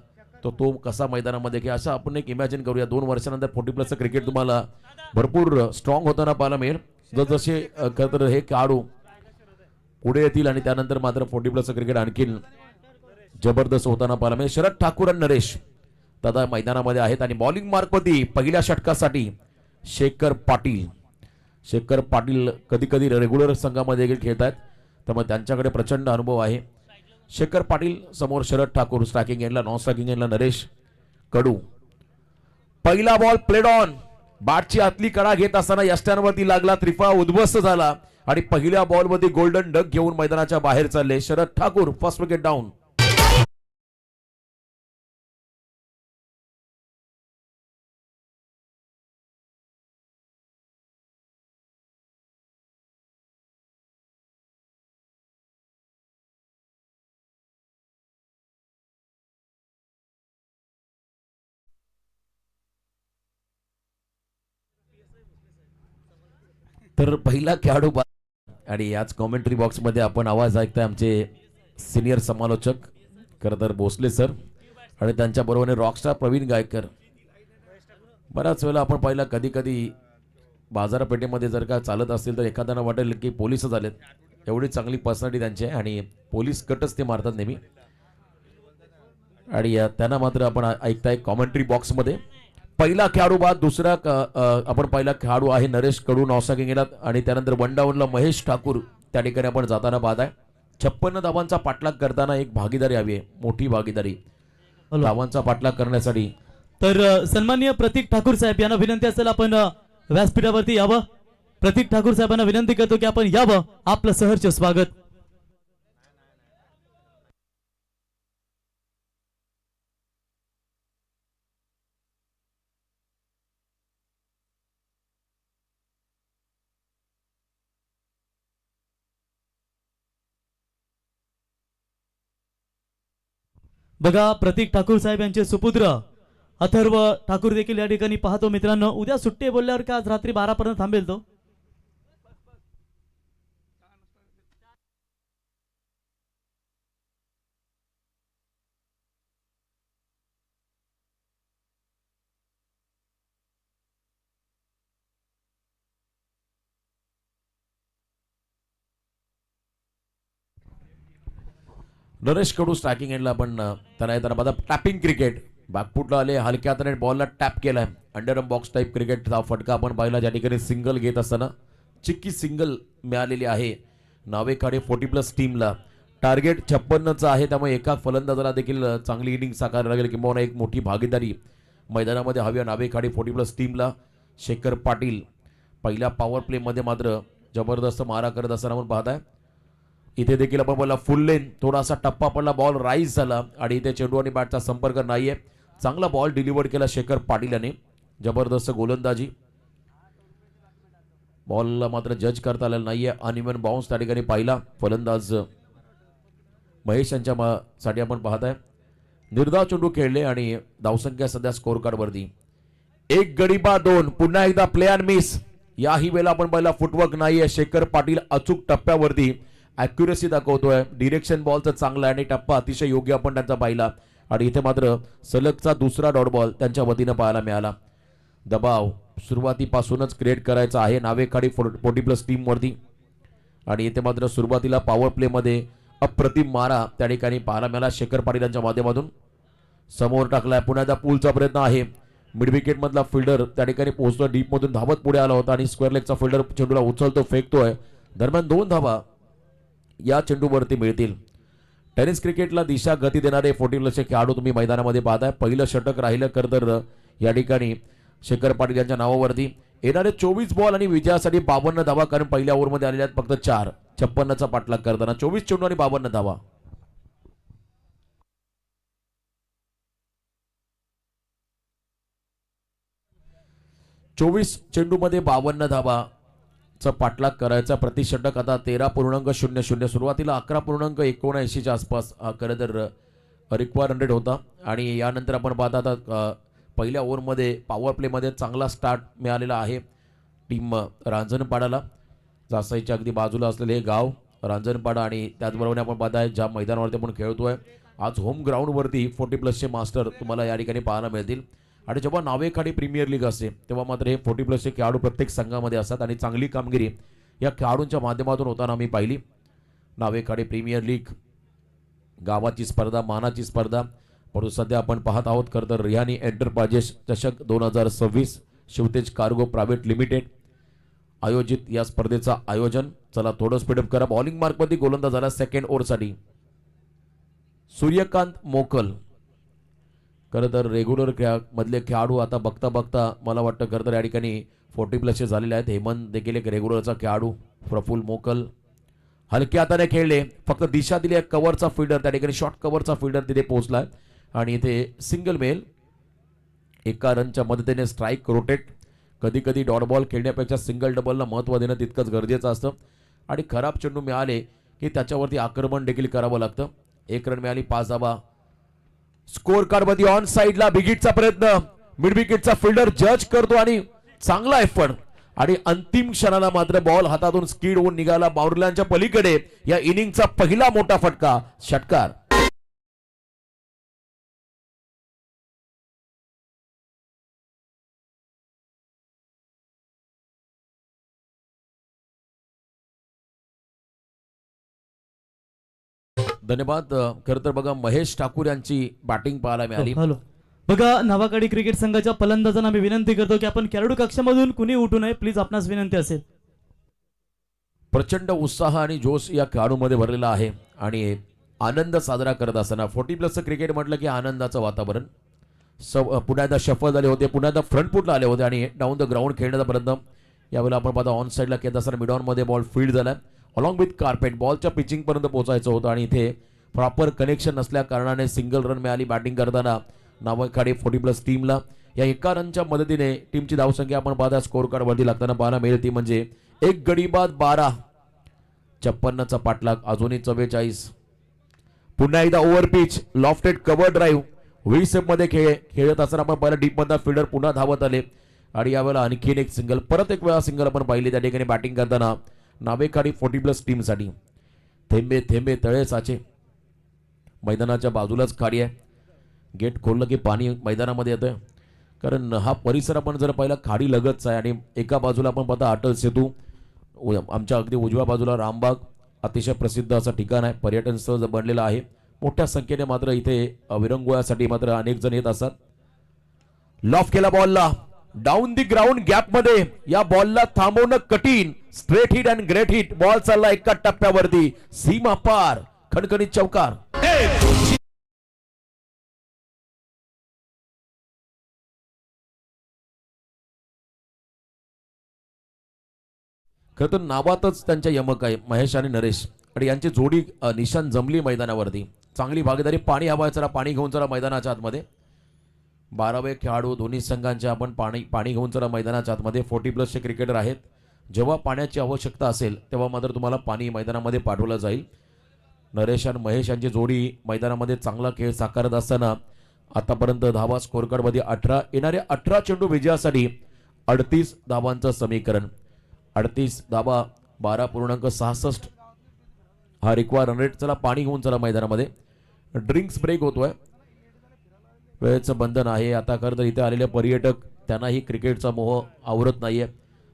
तर तो कसा मैदानामध्ये, की असं आपण एक इमॅजिन करूया. 2 वर्षानंतर 40+चं क्रिकेट तुम्हाला भरपूर स्ट्रॉंग होताना पाहायला मिळेल. जसे खरं हे खेळाडू पुढे येतील आणि त्यानंतर मात्र 40+चं क्रिकेट आणखीन जबरदस्त होताना पाहायला मिळेल. शरद ठाकूर आणि नरेश दादा मैदानामध्ये आहेत, आणि बॉलिंग मार्कवरती पहिल्या षटकासाठी शेखर पाटील. शेखर पाटील कधी कधी रेग्युलर संघामध्ये देखील खेळत आहेत, त्यामुळे त्यांच्याकडे प्रचंड अनुभव आहे. शेखर पाटील समोर शरद ठाकूर, स्ट्रायकिंग एंडला, नॉन स्ट्रायकिंग एंडला नरेश कडू. पहिला बॉल प्लेड ऑन, बॅटची आतली कडा घेत असताना यष्ट्यांवरती लागला, त्रिफळा उद्ध्वस्त झाला, आणि पहिल्या बॉलमध्ये गोल्डन डक घेऊन मैदानाच्या बाहेर चालले Sharad Thakur. First wicket down. तर पहिला खेळाडू आणि याच कॉमेंट्री बॉक्समध्ये आपण आवाज ऐकताय आमचे सिनियर समालोचक खरं तर भोसले सर, आणि त्यांच्या बरोबरने रॉकस्टार प्रवीण गायकर. बऱ्याच वेळेला आपण पाहिला कधी कधी बाजारपेठेमध्ये जर का चालत असतील तर एखाद्याला वाटेल की पोलीस झालेत, एवढी चांगली पर्सनॅलिटी त्यांची आहे आणि पोलीस कटच ते मारतात नेहमी. आणि त्यांना मात्र आपण ऐकताय कॉमेंट्री बॉक्समध्ये. पहिला खेळाडू बाद, दुसरा आपण पहिला खेळाडू आहे नरेश कडू नॉस्ट्रायकिंग गेला, आणि त्यानंतर 1 डाऊनला महेश ठाकूर त्या ठिकाणी आपण जाताना बाद आहे. 56 धावांचा पाठलाग करताना एक भागीदारी हवी आहे, मोठी भागीदारी धावांचा पाठलाग करण्यासाठी. तर सन्माननीय प्रतीक ठाकूर साहेब यांना विनंती असेल आपण व्यासपीठावरती यावं. प्रतीक ठाकूर साहेबांना विनंती करतो की आपण यावं. आपलं सहर्ष स्वागत. बघा प्रतीक ठाकूर साहेब यांचे सुपुत्र अथर्व ठाकूर देखील या ठिकाणी पाहतो. मित्रांनो, उद्या सुट्टी बोलल्यावर का आज रात्री 12 पर्यंत थांबेल तो. नरेश कडू स्ट्रायकिंग एंडला पण त्यांना येताना बघा टॅपिंग क्रिकेट बॅकफुटला आले हलक्या हाताने बॉलला टॅप केलाय अंडर बॉक्स टाईप क्रिकेटचा फटका आपण पाहिला ज्या ठिकाणी सिंगल घेत असताना चिक्की सिंगल मिळालेली आहे नावेखाडे 40+ टीमला टार्गेट 56चं आहे त्यामुळे एका फलंदाजाला देखील चांगली इनिंग साकारावी लागेल किंवा एक मोठी भागीदारी मैदानामध्ये हवी नावेखाडे 40+ टीमला शेखर पाटील पहिल्या पॉवर प्लेमध्ये मात्र जबरदस्त मारा करत असताना आपण पाहताय इथे देखील आपण बोलला फुल लेन थोडासा टप्पा पडला बॉल राईज झाला आणि इथे चेंडू आणि बॅटचा संपर्क नाहीये चांगला बॉल डिलिव्हर केला शेखर पाटील याने जबरदस्त गोलंदाजी बॉलला मात्र जज करता आलेला नाहीये अनइव्हन बाउन्स त्या ठिकाणी पाहिला फलंदाज महेश यांच्या साठी आपण पाहताय निर्धाव चेंडू खेळले आणि धावसंख्या सध्या स्कोर कार्ड वरती 1 गडी बाद 2 पुन्हा एकदा प्ले अँड मिस याही वेळेला आपण पाहिला फुटवर्क नाहीये शेखर पाटील अचूक टप्प्यावरती ॲक्युरेसी दाखवतोय डिरेक्शन बॉलचं चांगलं आणि टप्पा अतिशय योग्य आपण त्यांचा पाहिला आणि इथे मात्र सलगचा दुसरा डॉट बॉल त्यांच्या वतीनं पाहायला मिळाला दबाव सुरुवातीपासूनच क्रिएट करायचा आहे नावेखाडी 40+ टीम वरती आणि इथे मात्र सुरुवातीला पॉवर प्ले मध्ये अप्रतिम मारा त्या ठिकाणी पाहायला मिळाला शेखर पाटील यांच्या माध्यमातून समोर टाकलाय पुन्हा एकदा पूलचा प्रयत्न आहे मिड विकेट मधला फिल्डर त्या ठिकाणी पोहोचतो डीप मधून धावत पुढे आला होता आणि स्क्वेअर लेगचा फिल्डर चेंडूला उचलतो फेकतोय दरम्यान 2 धावा या चेंडूवरती मिळतील टेनिस क्रिकेटला दिशा गती देणारे 40+ खेळाडू तुम्ही मैदानामध्ये पाहताय पहिलं षटक राहिलं तर या ठिकाणी शेखर पाटील यांच्या नावावरती येणारे 24 बॉल आणि विजयासाठी 52 धावा कारण पहिल्या ओव्हरमध्ये आलेल्या आहेत फक्त 4 56चा पाठलाग करताना 24 चेंडू आणि 52 धावा चोवीस चेंडूमध्ये 52 धावा चा पाठलाग करायचा प्रति षटक आता 13.00 सुरुवातीला 11.79 च्या आसपास खरं तर रिक्वायर 100 होता आणि यानंतर आपण पाहता आता पहिल्या ओव्हरमध्ये पॉवर प्लेमध्ये चांगला स्टार्ट मिळालेला आहे टीम रांजणपाडाला जासाईच्या अगदी बाजूला असलेले हे गाव रांजणपाडा आणि त्याचबरोबर आपण पाहताय ज्या मैदानावरती आपण खेळतोय आज होम ग्राउंडवरती 40+ चे मास्टर तुम्हाला या ठिकाणी पाहायला मिळतील आणि जेव्हा नावेखाडी प्रीमियर लीग असते तेव्हा मात्र हे 40+ चे खेळाडू प्रत्येक संघामध्ये असतात आणि चांगली कामगिरी या खेळाडूंच्या माध्यमातून होताना आम्ही पाहिली नावेखाडी प्रीमियर लीग गावाची स्पर्धा मानाची स्पर्धा परंतु सध्या आपण पाहत आहोत खरं तर रिहानी एंटरप्राइजेस चषक 2026 शिवतेज कार्गो प्रायव्हेट लिमिटेड आयोजित या स्पर्धेचा आयोजन चला थोडं स्पीडअप करा बॉलिंग मार्कमध्ये गोलंदाज झाला सेकंड ओव्हरसाठी सूर्यकांत मोकल खरं तर रेग्युलर मधले खेळाडू आता बघता बघता मला वाटतं खरं तर या ठिकाणी 40+ झालेले आहेत हेमंत देखील एक रेग्युलरचा खेळाडू प्रफुल्ल मोकल हलक्या हाताने खेळले फक्त दिशा दिली कव्हरचा फिल्डर त्या ठिकाणी शॉर्ट कव्हरचा फिल्डर तिथे पोहोचलाय आणि इथे सिंगल मेल एका रनच्या मदतीने स्ट्राईक रोटेट कधी कधी डॉट बॉल खेळण्यापेक्षा सिंगल डबलला महत्त्व देणं तितकंच गरजेचं असतं आणि खराब चेंडू मिळाले की त्याच्यावरती आक्रमण देखील करावं लागतं 1 रन मिळाली 5 धावा स्कोर कार्ड मध्ये ऑन साइडला बिगिटचा प्रयत्न मिड विकेटचा फिल्डर जज करतो आणि चांगला एफर्ट आणि अंतिम क्षणाला मात्र बॉल हातातून स्कीड होऊन निघाला बाउंड्रीच्या पलीकडे या इनिंगचा पहिला मोठा फटका षटकार धन्यवाद खरं तर बघा महेश ठाकूर यांची बॅटिंग पाहायला मिळाली हॅलो बघा नावाखाडी क्रिकेट संघाच्या फलंदाजांना मी विनंती करतो की आपण खेळाडू कक्षामधून कुणी उठू नये प्लीज आपणास विनंती असेल प्रचंड उत्साह आणि जोश या खेळाडूमध्ये भरलेला आहे आणि आनंद साजरा करत असताना 40+ क्रिकेट म्हटलं की आनंदाचं वातावरण पुन्हा एकदा शफल झाले होते पुन्हा एकदा फ्रंट फुटला आले होते आणि डाऊन द ग्राउंड खेळण्याचा प्रयत्न यावेळेला आपण पाहता ऑन साईडला खेळत असताना मिड ऑन मध्ये बॉल फील्ड झाला अलॉंग विथ कार्पेट बॉलच्या पिचिंग पर्यंत पोहोचायचं होतं आणि इथे प्रॉपर कनेक्शन नसल्या कारणाने सिंगल रन मिळाली बॅटिंग करताना नावाखाडी 40+ टीमला या एका रनच्या मदतीने टीमची धावसंख्या आपण पाहता स्कोर कार्ड वरती लागताना पाहायला मिळेल ती म्हणजे 1 गडी बाद 12 56चा पाठलाग अजूनही 44 पुन्हा एकदा over pitch lofted cover drive 20 मध्ये खेळत असताना आपण पाहिलं डीप मधला फिल्डर पुन्हा धावत आले आणि यावेळेला आणखीन एक सिंगल परत एक वेळा सिंगल आपण पाहिली त्या ठिकाणी बॅटिंग करताना नावेखाडी 40+ टीमसाठी थेंबे थेंबे तळे साचे मैदानाच्या बाजूलाच खाडी आहे गेट खोललं की पाणी मैदानामध्ये येतं कारण हा परिसर आपण जर पाहिला खाडी लगतच आहे आणि एका बाजूला आपण पाहता अटल सेतू आमच्या अगदी उजव्या बाजूला रामबाग अतिशय प्रसिद्ध असं ठिकाण आहे पर्यटन स्थळ बनलेलं आहे मोठ्या संख्येने मात्र इथे विरंगुळ्यासाठी मात्र अनेक जण येत असतात. लॉफ केला बॉलला डाऊन दी ग्राउंड गॅप मध्ये, या बॉलला थांबवणं कठीण. Straight hit and great hit, ball चालला एका टप्प्यावरती सीमा पार, खणखणीत चौकार. खरं तर नावातच त्यांच्या यमक आहे महेश आणि नरेश, आणि यांची जोडी निशान जमली मैदानावरती. चांगली भागीदारी. पाणी हवाय, चला पाणी घेऊन चला मैदानाच्या आतमध्ये. 12वे खेळाडू दोन्ही संघांचे आपण पाणी घेऊन चला मैदानाच्या आतमध्ये. 40+ चे क्रिकेटर आहेत. जेव्हा पाण्याची आवश्यकता असेल तेव्हा मात्र तुम्हाला पाणी मैदानामध्ये पाठवलं जाईल. नरेश आणि महेश यांची जोडी मैदानामध्ये चांगला खेळ साकारत असताना आतापर्यंत धावा स्कोर कार्ड मध्ये 18, येणाऱ्या 18 चेंडू विजयासाठी 38 धावांचं समीकरण. 38 धावा 12.66 हा रिक्वायर रन रेट. चला पाणी घेऊन चला मैदानामध्ये. ड्रिंक्स ब्रेक होतोय, वेळेचं बंधन आहे. आता खरं तर इथे आलेले पर्यटक त्यांनाही क्रिकेटचा मोह आवरत नाहीये.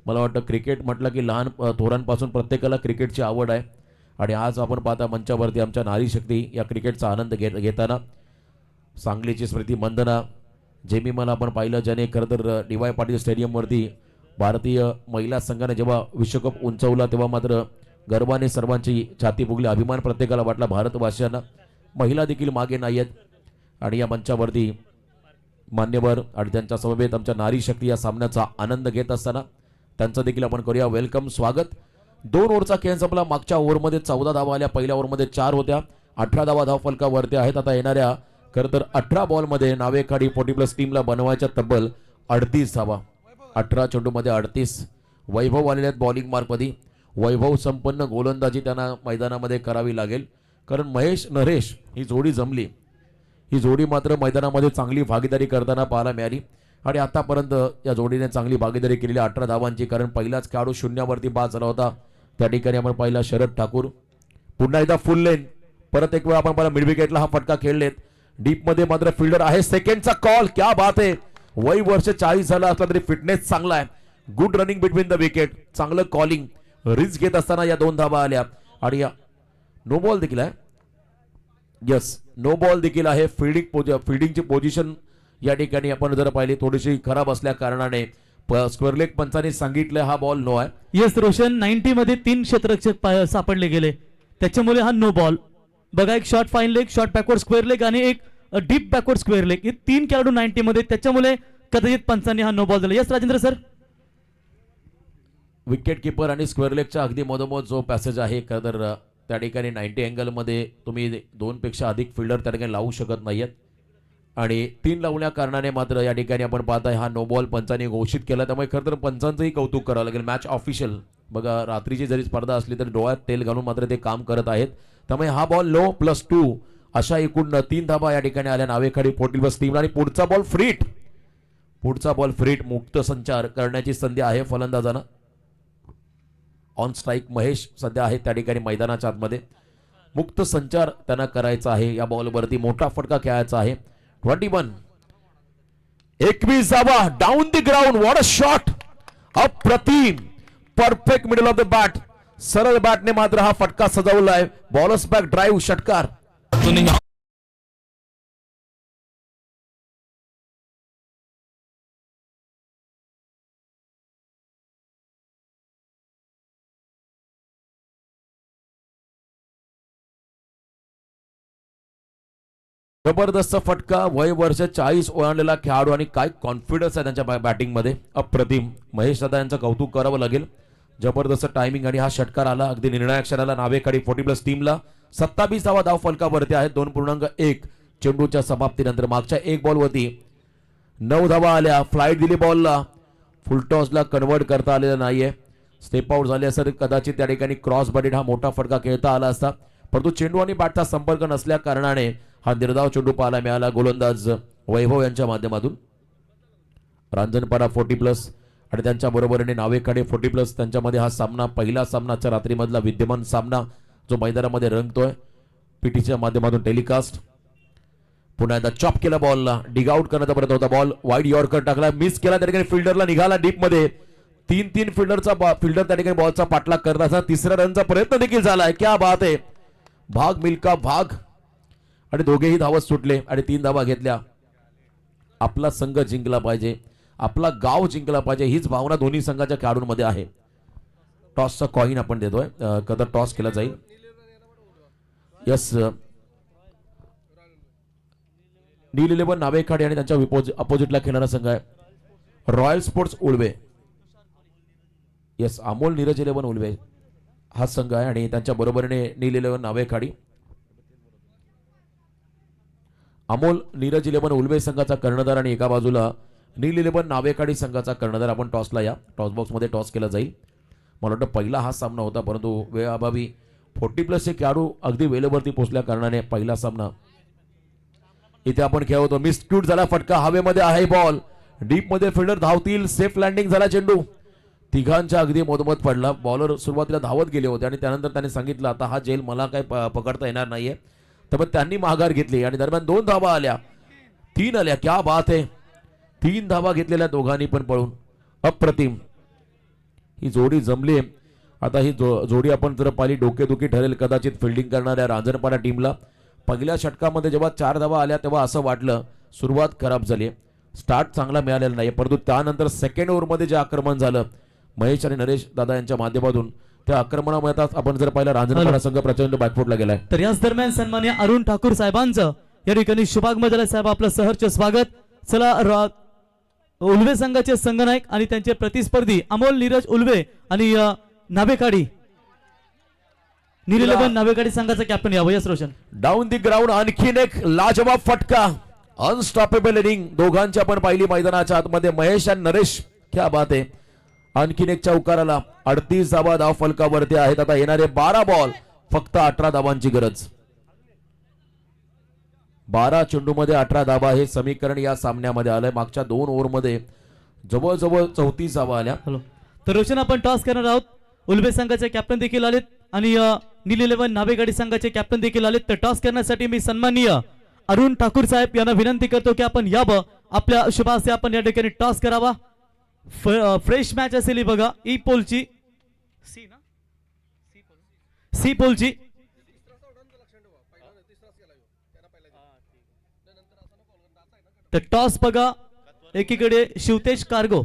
मला वाटतं क्रिकेट म्हटलं की लहान थोरांपासून प्रत्येकाला क्रिकेटची आवड आहे. आणि आज आपण पाहता मंचावरती आमच्या नारी शक्ती या क्रिकेटचा आनंद घेताना सांगलीची स्मृती मंदना जेमीमाला आपण पाहिलं, ज्याने खरं तर डी.वाय. पाटील स्टेडियमवरती भारतीय महिला संघाने जेव्हा विश्वकप उंचवला तेव्हा मात्र गर्वाने सर्वांची छाती फुगली. अभिमान प्रत्येकाला वाटला भारतवासियांना. महिला देखील मागे नाही आहेत. आणि या मंचावरती मान्यवर आणि त्यांच्या समवेत आमच्या नारी शक्ती या सामन्याचा आनंद घेत असताना त्यांचं देखील आपण करूया वेलकम, स्वागत. 2 ओव्हरचा खेळ संपला. मागच्या ओव्हरमध्ये 14 धावा आल्या, पहिल्या ओव्हरमध्ये 4 होत्या. 18 धावा धावफलकावरती आहेत. आता येणाऱ्या खरं तर 18 बॉलमध्ये नावेखाडी 40+ टीमला बनवायच्या तब्बल 38 धावा. 18 चेंडूमध्ये 38. वैभव आलेले आहेत बॉलिंग मार्कमध्ये. वैभव संपन्न गोलंदाजी त्यांना मैदानामध्ये करावी लागेल, कारण महेश नरेश ही जोडी जमली. ही जोडी मात्र मैदानामध्ये चांगली भागीदारी करताना पाहायला मिळाली. आणि आतापर्यंत या जोडीने चांगली भागीदारी केलेली 18 धावांची, कारण पहिलाच खेळाडू शून्यावरती बाद झाला होता. त्या ठिकाणी आपण पाहिला शरद ठाकूर. पुन्हा एकदा फुल लेन, परत एक वेळा आपण पाहिला मिड विकेटला हा फटका खेळलेत. डीप मध्ये मात्र फिल्डर आहे. सेकंडचा कॉल, क्या बात आहे. वय वर्ष 40 झाला असला तरी फिटनेस चांगला आहे. Good running between the wicket, चांगलं कॉलिंग. रिस्क घेत असताना या 2 धावा आल्या. आणि नो बॉल देखील आहे. यस, नो बॉल देखील आहे. फिल्डिंगची पोझिशन या ठिकाणी आपण जर पाहिली थोडीशी खराब असल्या कारणाने स्क्वेअर लेग पंचांनी सांगितलं हा बॉल नो आहे. येस रोशन, 90 मध्ये 3 क्षेत्ररक्षक सापडले गेले, त्याच्यामुळे हा नो बॉल. बघा, एक short fine leg, short backward square leg आणि एक डीप बॅकवर्ड स्क्वेअर लेग, हे 3 खेळाडू 90 मध्ये, त्याच्यामुळे कदाचित पंचांनी हा नो बॉल दिला. Yes Rajendra sir. Wicket keeper आणि स्क्वेअर लेगच्या अगदी मधोमध जो पॅसेज आहे, खरं तर त्या ठिकाणी 90 अँगलमध्ये तुम्ही 2 पेक्षा अधिक फिल्डर त्या ठिकाणी लावू शकत नाहीयेत. आणि 3 लावल्या कारणाने मात्र या ठिकाणी आपण पाहताय हा नो बॉल पंचांनी घोषित केला. त्यामुळे खरं तर पंचांचंही कौतुक करावं लागेल. मॅच ऑफिशियल बघा, रात्रीची जरी स्पर्धा असली तरी डोळ्यात तेल घालून मात्र ते काम करत आहेत. त्यामुळे हा बॉल लो +2 अशा एकूण 3 धाबा या ठिकाणी आल्या नावेखाडी 40+ टीमला. आणि पुढचा बॉल फ्रीट, मुक्त संचार करण्याची संधी आहे फलंदाजांना. ऑन स्ट्राईक महेश सध्या आहे त्या ठिकाणी मैदानाच्या आतमध्ये. मुक्त संचार त्यांना करायचा आहे. या बॉलवरती मोठा फटका खेळायचा आहे. 21 धावा down the ground. What a shot, अप्रतिम, perfect middle of the bat. सरळ बॅटने मात्र हा फटका सजवलाय. बॉलर्स बॅक ड्राईव्ह षटकार. जबरदस्त फटका. वय वर्ष 40 ओलांडलेला खेळाडू आणि काय कॉन्फिडन्स आहे त्यांच्या बॅटिंग मध्ये, अप्रतिम. महेश दादा यांचं कौतुक करावं लागेल. जबरदस्त टायमिंग आणि हा षटकार आला अगदी निर्णायक क्षणाला नावेखाडी 40+ टीमला. 27 धावा धाव फलकावरती आहेत. 2.1 चेंडूच्या समाप्तीनंतर मागच्या 1 बॉलवरती 9 धावा आल्या. फ्लाईट दिली बॉलला, फुलटॉसला कन्वर्ट करता आलेलं नाहीये. स्टेप आउट झाले असं कदाचित त्या ठिकाणी क्रॉस बॉडीड हा मोठा फटका खेळता आला असता, परंतु चेंडू आणि बॅटचा संपर्क नसल्या कारणाने हा निर्धाव चेंडू पाहायला मिळाला गोलंदाज वैभव यांच्या माध्यमातून. रांजणपाडा 40+ आणि त्यांच्या बरोबरीने नावेखाडे 40+, त्यांच्यामध्ये हा सामना पहिला सामनाच्या रात्रीमधला विद्यमान सामना जो मैदानामध्ये रंगतोय. पीटीच्या माध्यमातून टेलिकास्ट. पुन्हा एकदा चॉप केला बॉलला, डिग आउट करण्याचा प्रयत्न होता. बॉल वाईड यॉर्कर टाकला, मिस केला. त्या ठिकाणी फिल्डरला निघाला डीप मध्ये. 3 फिल्डर त्या ठिकाणी बॉलचा पाठलाग करत असताना 3ऱ्या रनचा प्रयत्न देखील झालाय. क्या बात आहे. भाग मिल्का भाग. आणि दोघेही धावत सुटले आणि 3 धावा घेतल्या. आपला संघ जिंकला पाहिजे, आपला गाव जिंकला पाहिजे, हीच भावना दोन्ही संघाच्या खेळाडूंमध्ये आहे. टॉसचा कॉइन आपण देतोय, कदा टॉस केला जाईल. यस, नील 11 नावेखाडी आणि त्यांच्या अपोजिटला खेळणारा संघ आहे royal sports Ulwe. Yes, Amol Neeraj 11 Ulwe हा संघ आहे आणि त्यांच्या बरोबरीने नील 11 नावेखाडी. अमोल नीरज 11 उळवे संघाचा कर्णधार आणि एका बाजूला नील 11 नावेखाडी संघाचा कर्णधार. आपण टॉसला या, टॉस बॉक्स मध्ये टॉस केला जाईल. मला वाटतं पहिला हा सामना होता, परंतु वेळाअभावी 40+ खेळाडू अगदी वेळेवरती पोहोचल्या कारणाने पहिला सामना इथे आपण खेळवतो. मिसक्यूट झाला फटका, हवेमध्ये आहे बॉल, डीप मध्ये फिल्डर धावतील, सेफ लँडिंग झाला चेंडू, तिघांच्या अगदी मधोमध पडला. बॉलर सुरुवातीला धावत गेले होते आणि त्यानंतर त्यांनी सांगितलं आता हा जेल मला काय पकडता येणार नाहीये, तर त्यांनी माघार घेतली आणि दरम्यान 2 धावा आल्या, 3 आल्या. क्या बात आहे, 3 धावा घेतलेल्या दोघांनी पण पळून, अप्रतिम. ही जोडी जमली. आता ही जोडी आपण जर पाहिली डोकेदुखी ठरेल कदाचित फिल्डिंग करणाऱ्या रांजणपाडा टीमला. पहिल्या षटकामध्ये जेव्हा 4 धावा आल्या तेव्हा असं वाटलं सुरुवात खराब झाली, स्टार्ट चांगला मिळालेला नाही, परंतु त्यानंतर सेकंड ओव्हरमध्ये जे आक्रमण झालं महेश आणि नरेश दादा यांच्या माध्यमातून, त्या आक्रमणामुळे आपण जर पाहिलं रांजणपाडा संघ प्रचंड बॅकफुटला गेलाय. तर याच दरम्यान सन्माननीय अरुण ठाकूर साहेबांचं या ठिकाणी शुभागमन साहेब आपलं सहर्ष स्वागत. चला, उल्वे संघाचे संघनायक आणि त्यांचे प्रतिस्पर्धी अमोल नीरज उल्वे आणि नावेखाडी नील 11 नावेखाडी संघाचा कॅप्टन यावं. Yes Roshan, down the ground आणखीन एक लाजवाब फटका, अनस्टॉपेबल इनिंग दोघांची आपण पाहिली मैदानाच्या आतमध्ये. महेश आणि नरेश, क्या बात आहे. आणखीन एक चौकार आला, 38 धावा धाव फलकावरती आहेत. आता येणारे 12 बॉल, फक्त 18 धावांची गरज. 12 चेंडूमध्ये 18 धावा हे समीकरण या सामन्यामध्ये आलंय. मागच्या 2 ओव्हरमध्ये जवळजवळ 34 धावा आल्या. हॅलो, तर रोशन आपण टॉस करणार आहोत. उल्बे संघाचे कॅप्टन देखील आलेत आणि नील 11 नावेगाडी संघाचे कॅप्टन देखील आलेत. तर टॉस करण्यासाठी मी सन्माननीय अरुण ठाकूर साहेब यांना विनंती करतो की आपण यावं, आपल्या शुभास्ते आपण या ठिकाणी टॉस करावा. फ्रेश मॅच असेल बघा, ई पोलची सी पोलची. तर टॉस बघा, एकीकडे शिवतेज कार्गो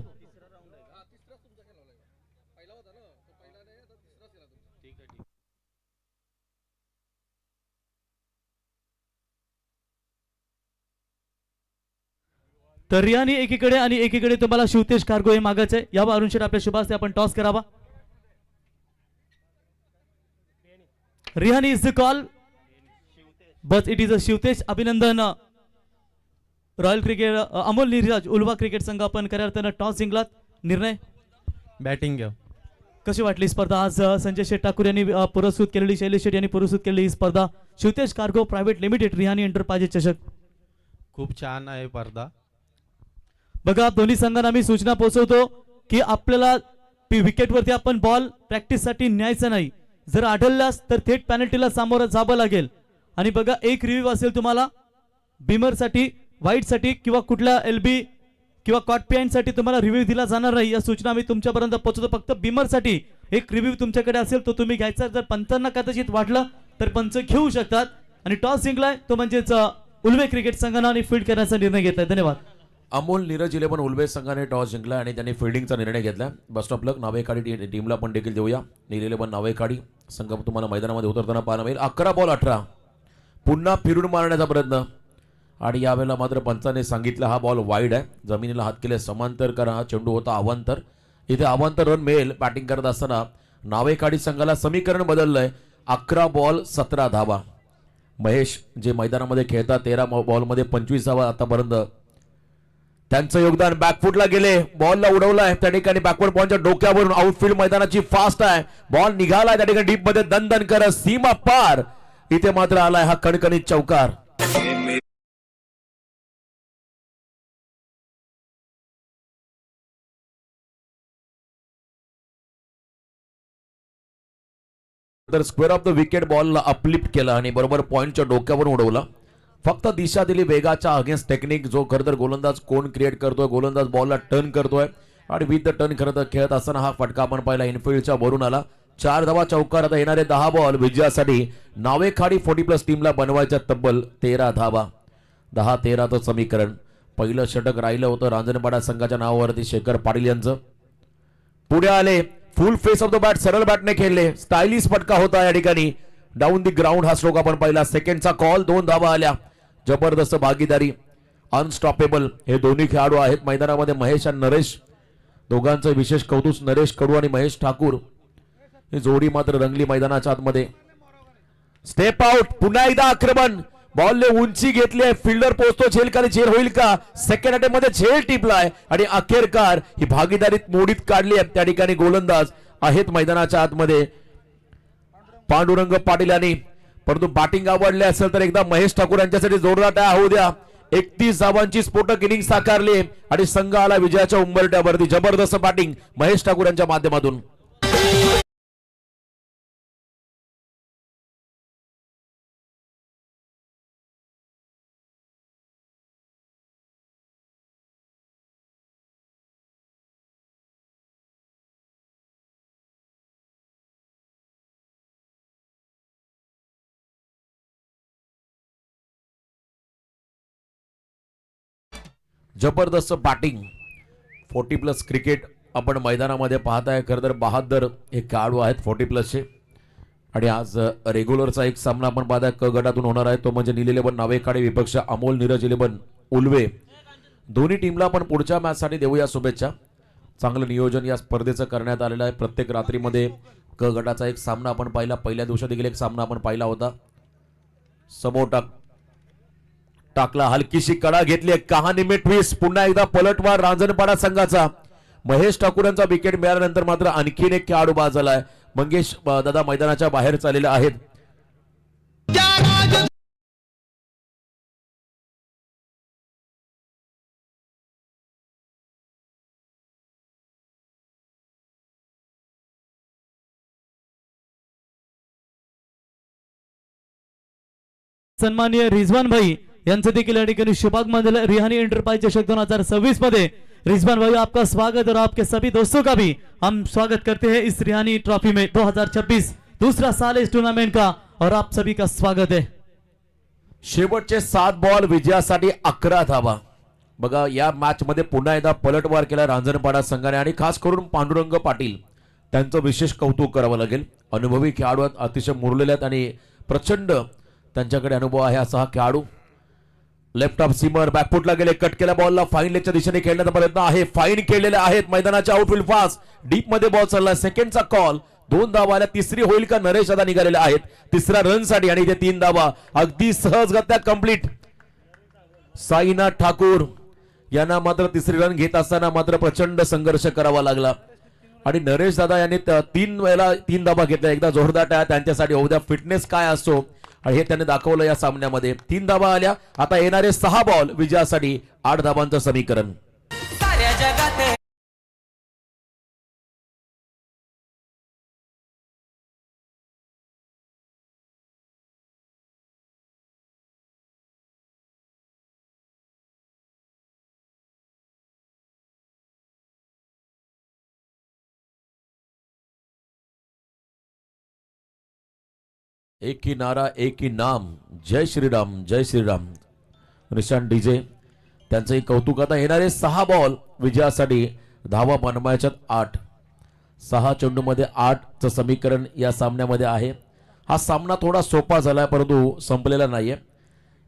तर रियानी एकीकडे आणि एकीकडे तुम्हाला शिवतेज कार्गो हे मागायचे. यावर अरुण शेठ आपल्या शुभास्ते आपण टॉस करावा. Rihani is the call, but it is a Shivtej. अभिनंदन royal cricket Amol Neeraj Ulwa cricket संघ आपण खऱ्या अर्थानं टॉस जिंकलात. निर्णय बॅटिंग घ्या. कशी वाटली स्पर्धा? आज संजय शेठ ठाकूर यांनी पुरस्कृत केलेली, शैलेश शेठ यांनी पुरस्कृत केलेली ही स्पर्धा Shivtej cargo private limited Rihani enterprises चषक. खूप छान आहे स्पर्धा. बघा, दोन्ही संघांना मी सूचना पोहोचवतो की आपल्याला विकेटवरती आपण बॉल प्रॅक्टिससाठी न्यायचा नाही. जर आढळल्यास तर थेट पॅनल्टीला सामोरं जावं लागेल. आणि बघा, एक रिव्ह्यू असेल तुम्हाला बिमरसाठी, व्हाईटसाठी किंवा कुठल्या एलबी किंवा कॉटपॅनसाठी तुम्हाला रिव्ह्यू दिला जाणार नाही. या सूचना मी तुमच्यापर्यंत पोहोचवतो. फक्त बिमरसाठी एक रिव्ह्यू तुमच्याकडे असेल तो तुम्ही घ्यायचा. जर पंचांना कदाचित वाटलं तर पंच घेऊ शकतात. आणि टॉस जिंकलाय तो म्हणजेच उल्वे क्रिकेट संघाने आणि फील्ड करण्याचा निर्णय घेतलाय. धन्यवाद. अमोल नीरज 11 उल्वे संघाने टॉस जिंकला आणि त्यांनी फिल्डिंगचा निर्णय घेतला. बेस्ट ऑफ लक नावेखाडी टीमला पण देखील देऊया. नील 11 नावेखाडी संघ तुम्हाला मैदानामध्ये उतरताना पाहायला मिळेल. 11 बॉल 18, पुन्हा फिरून मारण्याचा प्रयत्न आणि यावेळेला मात्र पंचाने सांगितलं हा बॉल वाईड आहे, जमिनीला हात केले समांतर करा. हा चेंडू होता अवांतर, इथे अवांतर रन मिळेल. बॅटिंग करत असताना नावेखाडी संघाला समीकरण बदललंय. 11 बॉल 17 धावा. महेश जे मैदानामध्ये खेळतात 13 बॉलमध्ये 25 धावा आतापर्यंत. त्यांचं योगदान. बॅकफुटला गेले, बॉलला उडवलाय त्या ठिकाणी. बॅकवर्ड बॉलच्या डोक्यावरून आउटफील्ड मैदानाची फास्ट आहे. बॉल निघालाय त्या ठिकाणी डीप मध्ये, दन करत सीमा पार. इथे मात्र आलाय हा कणकणीत चौकार. तर स्क्वेअर ऑफ द विकेट बॉलला अपलिफ्ट केला आणि बरोबर पॉइंटच्या डोक्यावरून उडवला. फक्त दिशा दिली वेगाच्या अगेन्स्ट टेक्निक, जो खरं तर गोलंदाज कोण क्रिएट करतोय. गोलंदाज बॉलला टर्न करतोय आणि विथ द टर्न खरं तर खेळत असताना हा फटका आपण पाहिला इनफिल्डच्या वरून आला. 4 धावा चौकार. आता येणारे 10 बॉल विजयासाठी नावेखाडी 40+ टीमला बनवायच्या तब्बल 13 धावा. 10-13चं समीकरण. पहिलं षटक राहिलं होतं रांजणपाडा संघाच्या नावावरती शेखर पाटील यांचं. पुढे आले फुल फेस ऑफ द बॅट, सरळ बॅटने खेळले, स्टायलिश फटका होता या ठिकाणी. डाऊन दी ग्राउंड हा स्ट्रोक आपण पहिला. सेकंडचा कॉल, 2 धावा आल्या. जबरदस्त भागीदारी, अनस्टॉपेबल हे दोन्ही खेळाडू आहेत मैदानामध्ये. महेश आणि नरेश दोघांचं विशेष कौतुक. नरेश कडू आणि महेश ठाकूर ही जोडी मात्र रंगली मैदानाच्या आतमध्ये. स्टेप आउट, पुन्हा एकदा आक्रमण. बॉलने उंची घेतली आहे, फिल्डर पोहोचतो, झेल खाली, झेल होईल का? सेकंड अटेम्प्ट मध्ये झेल टिपलाय आणि अखेरकार ही भागीदारीत मोडीत काढली आहे. त्या ठिकाणी गोलंदाज आहेत मैदानाच्या आतमध्ये पांडुरंग पाटील यांनी. परंतु बॅटिंग आवडले असेल तर एकदा महेश ठाकूर यांच्यासाठी जोरदार टाळ्या होऊ द्या. 31 धावांची स्फोटक इनिंग साकारली आणि संघ आला विजयाच्या उंबरठ्यावरती. जबरदस्त बॅटिंग महेश ठाकूर यांच्या माध्यमातून. जबरदस्त बॅटिंग, 40+ क्रिकेट आपण मैदानामध्ये पाहताय. खरं तर 72 हे खेळाडू आहेत 40+चे. आणि आज रेग्युलरचा एक सामना आपण पाहताय क गटातून होणार आहे, तो म्हणजे नील 11 नावेखाडी विपक्ष अमोल नीरज 11 उल्वे. दोन्ही टीमला आपण पुढच्या मॅचसाठी देऊया शुभेच्छा. चांगलं नियोजन या स्पर्धेचं करण्यात आलेलं आहे. प्रत्येक रात्रीमध्ये क गटाचा एक सामना आपण पाहिला. पहिल्या दिवशी देखील एक सामना आपण पाहिला होता. समोर टाकला, हलकीशी कडा घेतली, कहाणी ट्विस्ट. पुन्हा एकदा पलटवार रांजणपाडा संघाचा. महेश ठाकूर यांचा विकेट मिळाल्यानंतर मात्र आणखीन एक खेळाडू बाद झालाय. मंगेश दादा मैदानाच्या बाहेर चाललेले आहेत. सन्माननीय रिजवान भाई यांचं देखील या ठिकाणी शुभाग मंडल रिहानी एंटरप्राइज चषक 2026 में रिजवान भाई आपका स्वागत और आपके सभी दोस्तों का भी हम स्वागत करते हैं इस रिहानी ट्रॉफी में। 2026 दूसरा साल इस टूर्नामेंट का और आप सभी का स्वागत है। शेवटचे 7 बॉल विजयासाठी 11 धावा. बघा या मॅच मध्ये पुन्हा एकदा पलटवार केला रांजणपाडा संघाने आणि खास करून पांडुरंग पाटील त्यांचं विशेष कौतुक करावं लागेल. अनुभवी खेळाडू आहेत, अतिशय मुरलेले आहेत आणि प्रचंड त्यांच्याकडे अनुभव आहे असा हा खेळाडू. लेफ्ट ऑफ सीमर बॅकफुटला गेले, कट केल्या बॉलला फाईन लेगच्या दिशेने खेळण्याचा प्रयत्न आहे. फाईन केलेले आहेत मैदानाच्या आउटफील्ड फास्ट डीप मध्ये बॉल चालला. सेकंडचा कॉल, 2 धावा आल्या. तिसरी होईल का? नरेश आता निघालेले आहेत तिसऱ्या रन साठी आणि इथे 3 धावा अगदी सहजगत्या कंप्लीट. साईनाथ ठाकूर यांना मात्र तिसरी रन घेत असताना मात्र प्रचंड संघर्ष करावा लागला आणि नरेश दादा यांनी 3 वेळेला 3 धावा घेतल्या. एकदा जोरदार टाळ्या त्यांच्यासाठी होऊ द्या. फिटनेस काय असतो आणि हे त्यांनी दाखवलं या सामन्यामध्ये. 3 धावा आल्या. आता येणारे 6 बॉल विजयासाठी 8 धावांचं समीकरण. एक ही नारा एक ही नाम, जय श्रीराम जय श्रीराम. निशांत डीजे त्यांचंही कौतुक. आता येणारे 6 बॉल विजयासाठी धावा बनवायच्यात 8. 6 चेंडूमध्ये 8चं समीकरण या सामन्यामध्ये आहे. हा सामना थोडा सोपा झालाय परंतु संपलेला नाहीये.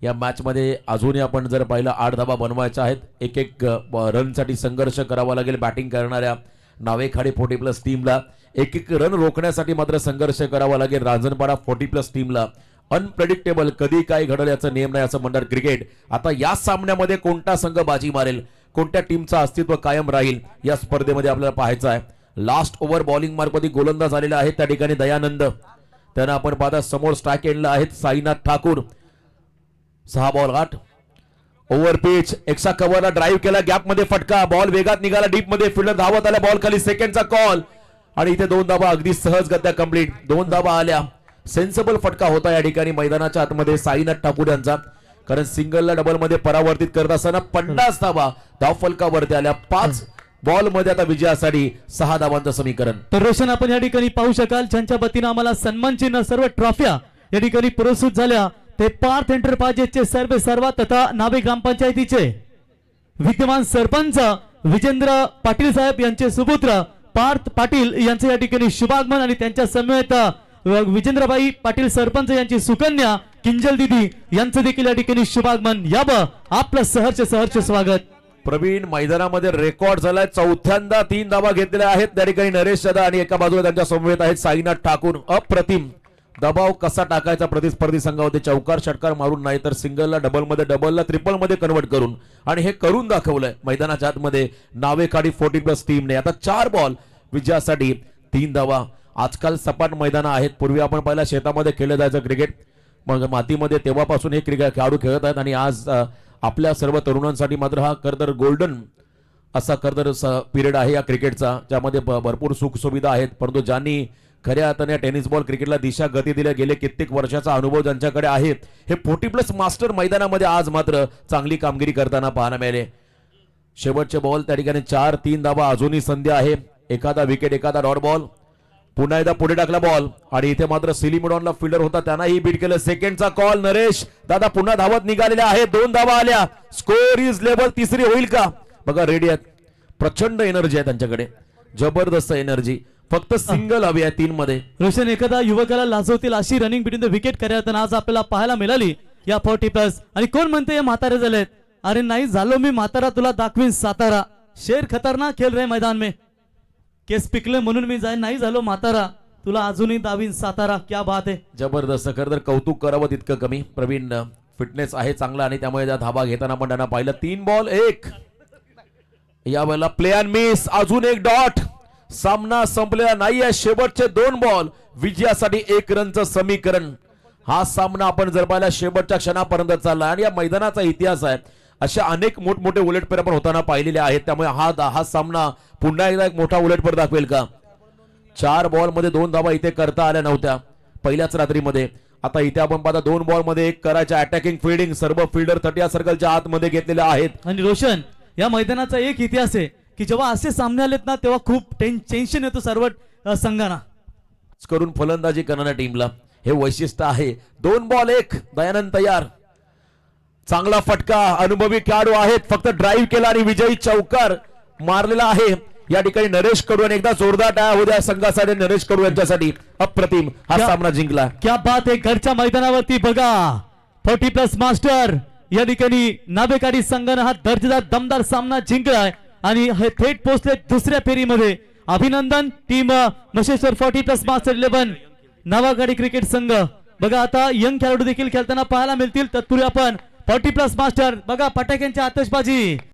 या मॅच मध्ये अजूनही आपण जर पाहिलं 8 धावा बनवायच्या आहेत. एक रनसाठी संघर्ष करावा लागेल बॅटिंग करणाऱ्या नावेखाडी 40+ टीमला. एक रन रोखण्यासाठी मात्र संघर्ष करावा लागेल रांजणपाडा 40+ टीमला. अनप्रेडिक्टेबल, कधी काय घडेल याचा नियम नाही असं म्हणणार क्रिकेट. आता या सामन्यामध्ये कोणता संघ बाजी मारेल, कोणत्या टीमचं अस्तित्व कायम राहील या स्पर्धेमध्ये आपल्याला पाहायचं आहे. लास्ट ओव्हर बॉलिंग मार्कमध्ये गोलंदाज आलेला आहे त्या ठिकाणी दयानंद. त्यांना आपण पाहता समोर स्ट्राईक एंडला आहेत Sainath Thakur. 6 ball 8. Over pitch, extra कव्हरला ड्राईव्ह केला, गॅप मध्ये फटका, बॉल वेगात निघाला डीप मध्ये, फिल्डर धावत आला, बॉल खाली, सेकंडचा कॉल आणि इथे 2 धावा अगदी सहजगत्या कंप्लीट. 2 धावा आल्या. सेन्सेबल फटका होता या ठिकाणी मैदानाच्या आतमध्ये साईनाथ ठाकूर यांचा, कारण सिंगलला डबल मध्ये परावर्तित करत असताना 50 धावा धाव फलकावरती आल्या. 5 बॉल मध्ये आता विजयासाठी 6 धावांचं समीकरण. तर रोशन आपण या ठिकाणी पाहू शकाल ज्यांच्या वतीनं आम्हाला सन्मान चिन्ह सर्व ट्रॉफ्या या ठिकाणी पुरस्कृत झाल्या ते पार्थ एंटरप्राइजेसचे सर्व तथा नावे ग्रामपंचायतीचे विद्यमान सरपंच विजेंद्र पाटील साहेब यांचे सुपुत्र पार्थ पाटील यांचे या ठिकाणी शुभागमन आणि त्यांच्या समवेत विजेंद्रबाई पाटील सरपंच यांची सुकन्या किंजल दिदी यांचं देखील या ठिकाणी शुभागमन यावं आपलं सहर्ष स्वागत. प्रवीण मैदानामध्ये रेकॉर्ड झालाय. चौथ्यांदा 3 धावा घेतलेल्या आहेत त्या ठिकाणी नरेश दादा आणि एका बाजूला त्यांच्या समवेत आहेत साईनाथ ठाकूर. अप्रतिम दबाव कसा टाकायचा प्रतिस्पर्धी संघामध्ये चौकार षटकार मारून नाही तर सिंगलला डबलला ट्रिपल मध्ये कन्वर्ट करून आणि हे करून दाखवलंय मैदानाच्या आतमध्ये नावेखाडी 40+ टीमने. आता 4 बॉल विजयासाठी 3 धावा. आजकाल सपाट मैदान आहेत. पूर्वी आपण पहिल्या शेतामध्ये खेळलं जायचं क्रिकेट मग मातीमध्ये तेव्हापासून हे क्रिकेट खेळाडू खेळत आहेत आणि आज आपल्या सर्व तरुणांसाठी मात्र हा खरतर गोल्डन असा खरतर पिरियड आहे या क्रिकेटचा ज्यामध्ये भरपूर सुख सुविधा आहेत. परंतु ज्यांनी खऱ्या अर्थाने टेनिस बॉल क्रिकेटला दिशा गती दिल्या गेले कित्येक वर्षाचा अनुभव ज्यांच्याकडे आहे हे 40+ मास्टर मैदानामध्ये आज मात्र चांगली कामगिरी करताना पाहायला मिळाले. शेवटचे बॉल त्या ठिकाणी 4-3 धावा अजूनही संधी आहे. एखादा विकेट एखादा डॉट बॉल. पुन्हा एकदा पुढे टाकला बॉल आणि इथे मात्र सिलिमिडॉनला फिल्डर होता त्यांनाही बीट केलं. सेकंडचा कॉल. नरेश दादा पुन्हा धावत निघालेले आहे. 2 धावा आल्या. Score is level. तिसरी होईल का बघा. रेडी आहेत. प्रचंड एनर्जी आहे त्यांच्याकडे. जबरदस्त एनर्जी. फक्त सिंगल हवी आहे 3 मध्ये. रोशन एखादा युवकाला लाजवतील अशी रनिंग बिटवीन द विकेट करताना आज आपल्याला पाहायला मिळाली या 40+ आणि कोण म्हणते म्हातारे झालेत. अरे नाही झालो मी म्हातारा तुला दाखवीन सातारा. शेर खतरनाक खेळ रे मैदान में. केस पिकले म्हणून मी जाईन नाही झालो म्हातारा तुला अजूनही दावीन सातारा. क्या बात आहे. जबरदस्त. खरं तर कौतुक करावं तितकं कमी. प्रवीण फिटनेस आहे चांगला आणि त्यामुळे त्या धावा घेताना पण त्यांना पाहिलं. 3 बॉल 1 या वेळेला प्ले अँड मिस. अजून एक डॉट. सामना संपलेला नाहीये. शेवटचे 2 बॉल विजयासाठी 1 रनचं समीकरण. हा सामना आपण जर पाहिला शेवटच्या क्षणापर्यंत चालला आणि या मैदानाचा इतिहास आहे. अशा अनेक मोठमोठे उलटफेर आपण होताना पाहिलेले आहेत. त्यामुळे हा सामना पुन्हा एकदा एक मोठा उलटफेर दाखवेल का. 4 बॉल मध्ये 2 धावा इथे करता आल्या नव्हत्या पहिल्याच रात्रीमध्ये. आता इथे आपण पाहता 2 बॉल मध्ये 1 करायच्या. अटॅकिंग फिल्डिंग सर्व फिल्डर 30 सर्कलच्या आतमध्ये घेतलेले आहेत. आणि रोशन या मैदानाचा एक इतिहास आहे की जेव्हा असे सामने आलेत ना तेव्हा खूप टेन्शन येतो सर्व संघांना. करून फलंदाजी करणाऱ्या टीमला हे वैशिष्ट्य आहे. 2 बॉल 1 दयानंद तयार. चांगला फटका. अनुभवी खेळाडू आहेत. फक्त ड्राईव्ह केला आणि विजयी चौकार मारलेला आहे या ठिकाणी नरेश कडू. आणि एकदा जोरदार टाळ्या होत्या संघासाठी नरेश कडू यांच्यासाठी. अप्रतिम हा सामना जिंकला. क्या बात आहे. घरच्या मैदानावरती बघा 40+ मास्टर या ठिकाणी नावेकाडी संघानं हा दर्जेदार दमदार सामना जिंकलाय आणि हे थेट पोहोचले दुसऱ्या फेरीमध्ये. अभिनंदन टीम मशेश्वर 40+ मास्टर 11 नावागाडी क्रिकेट संघ. बघा आता यंग खेळाडू देखील खेळताना पाहायला मिळतील. तत्पूर्वी आपण 40+ मास्टर बघा फटाक्यांची आतषबाजी.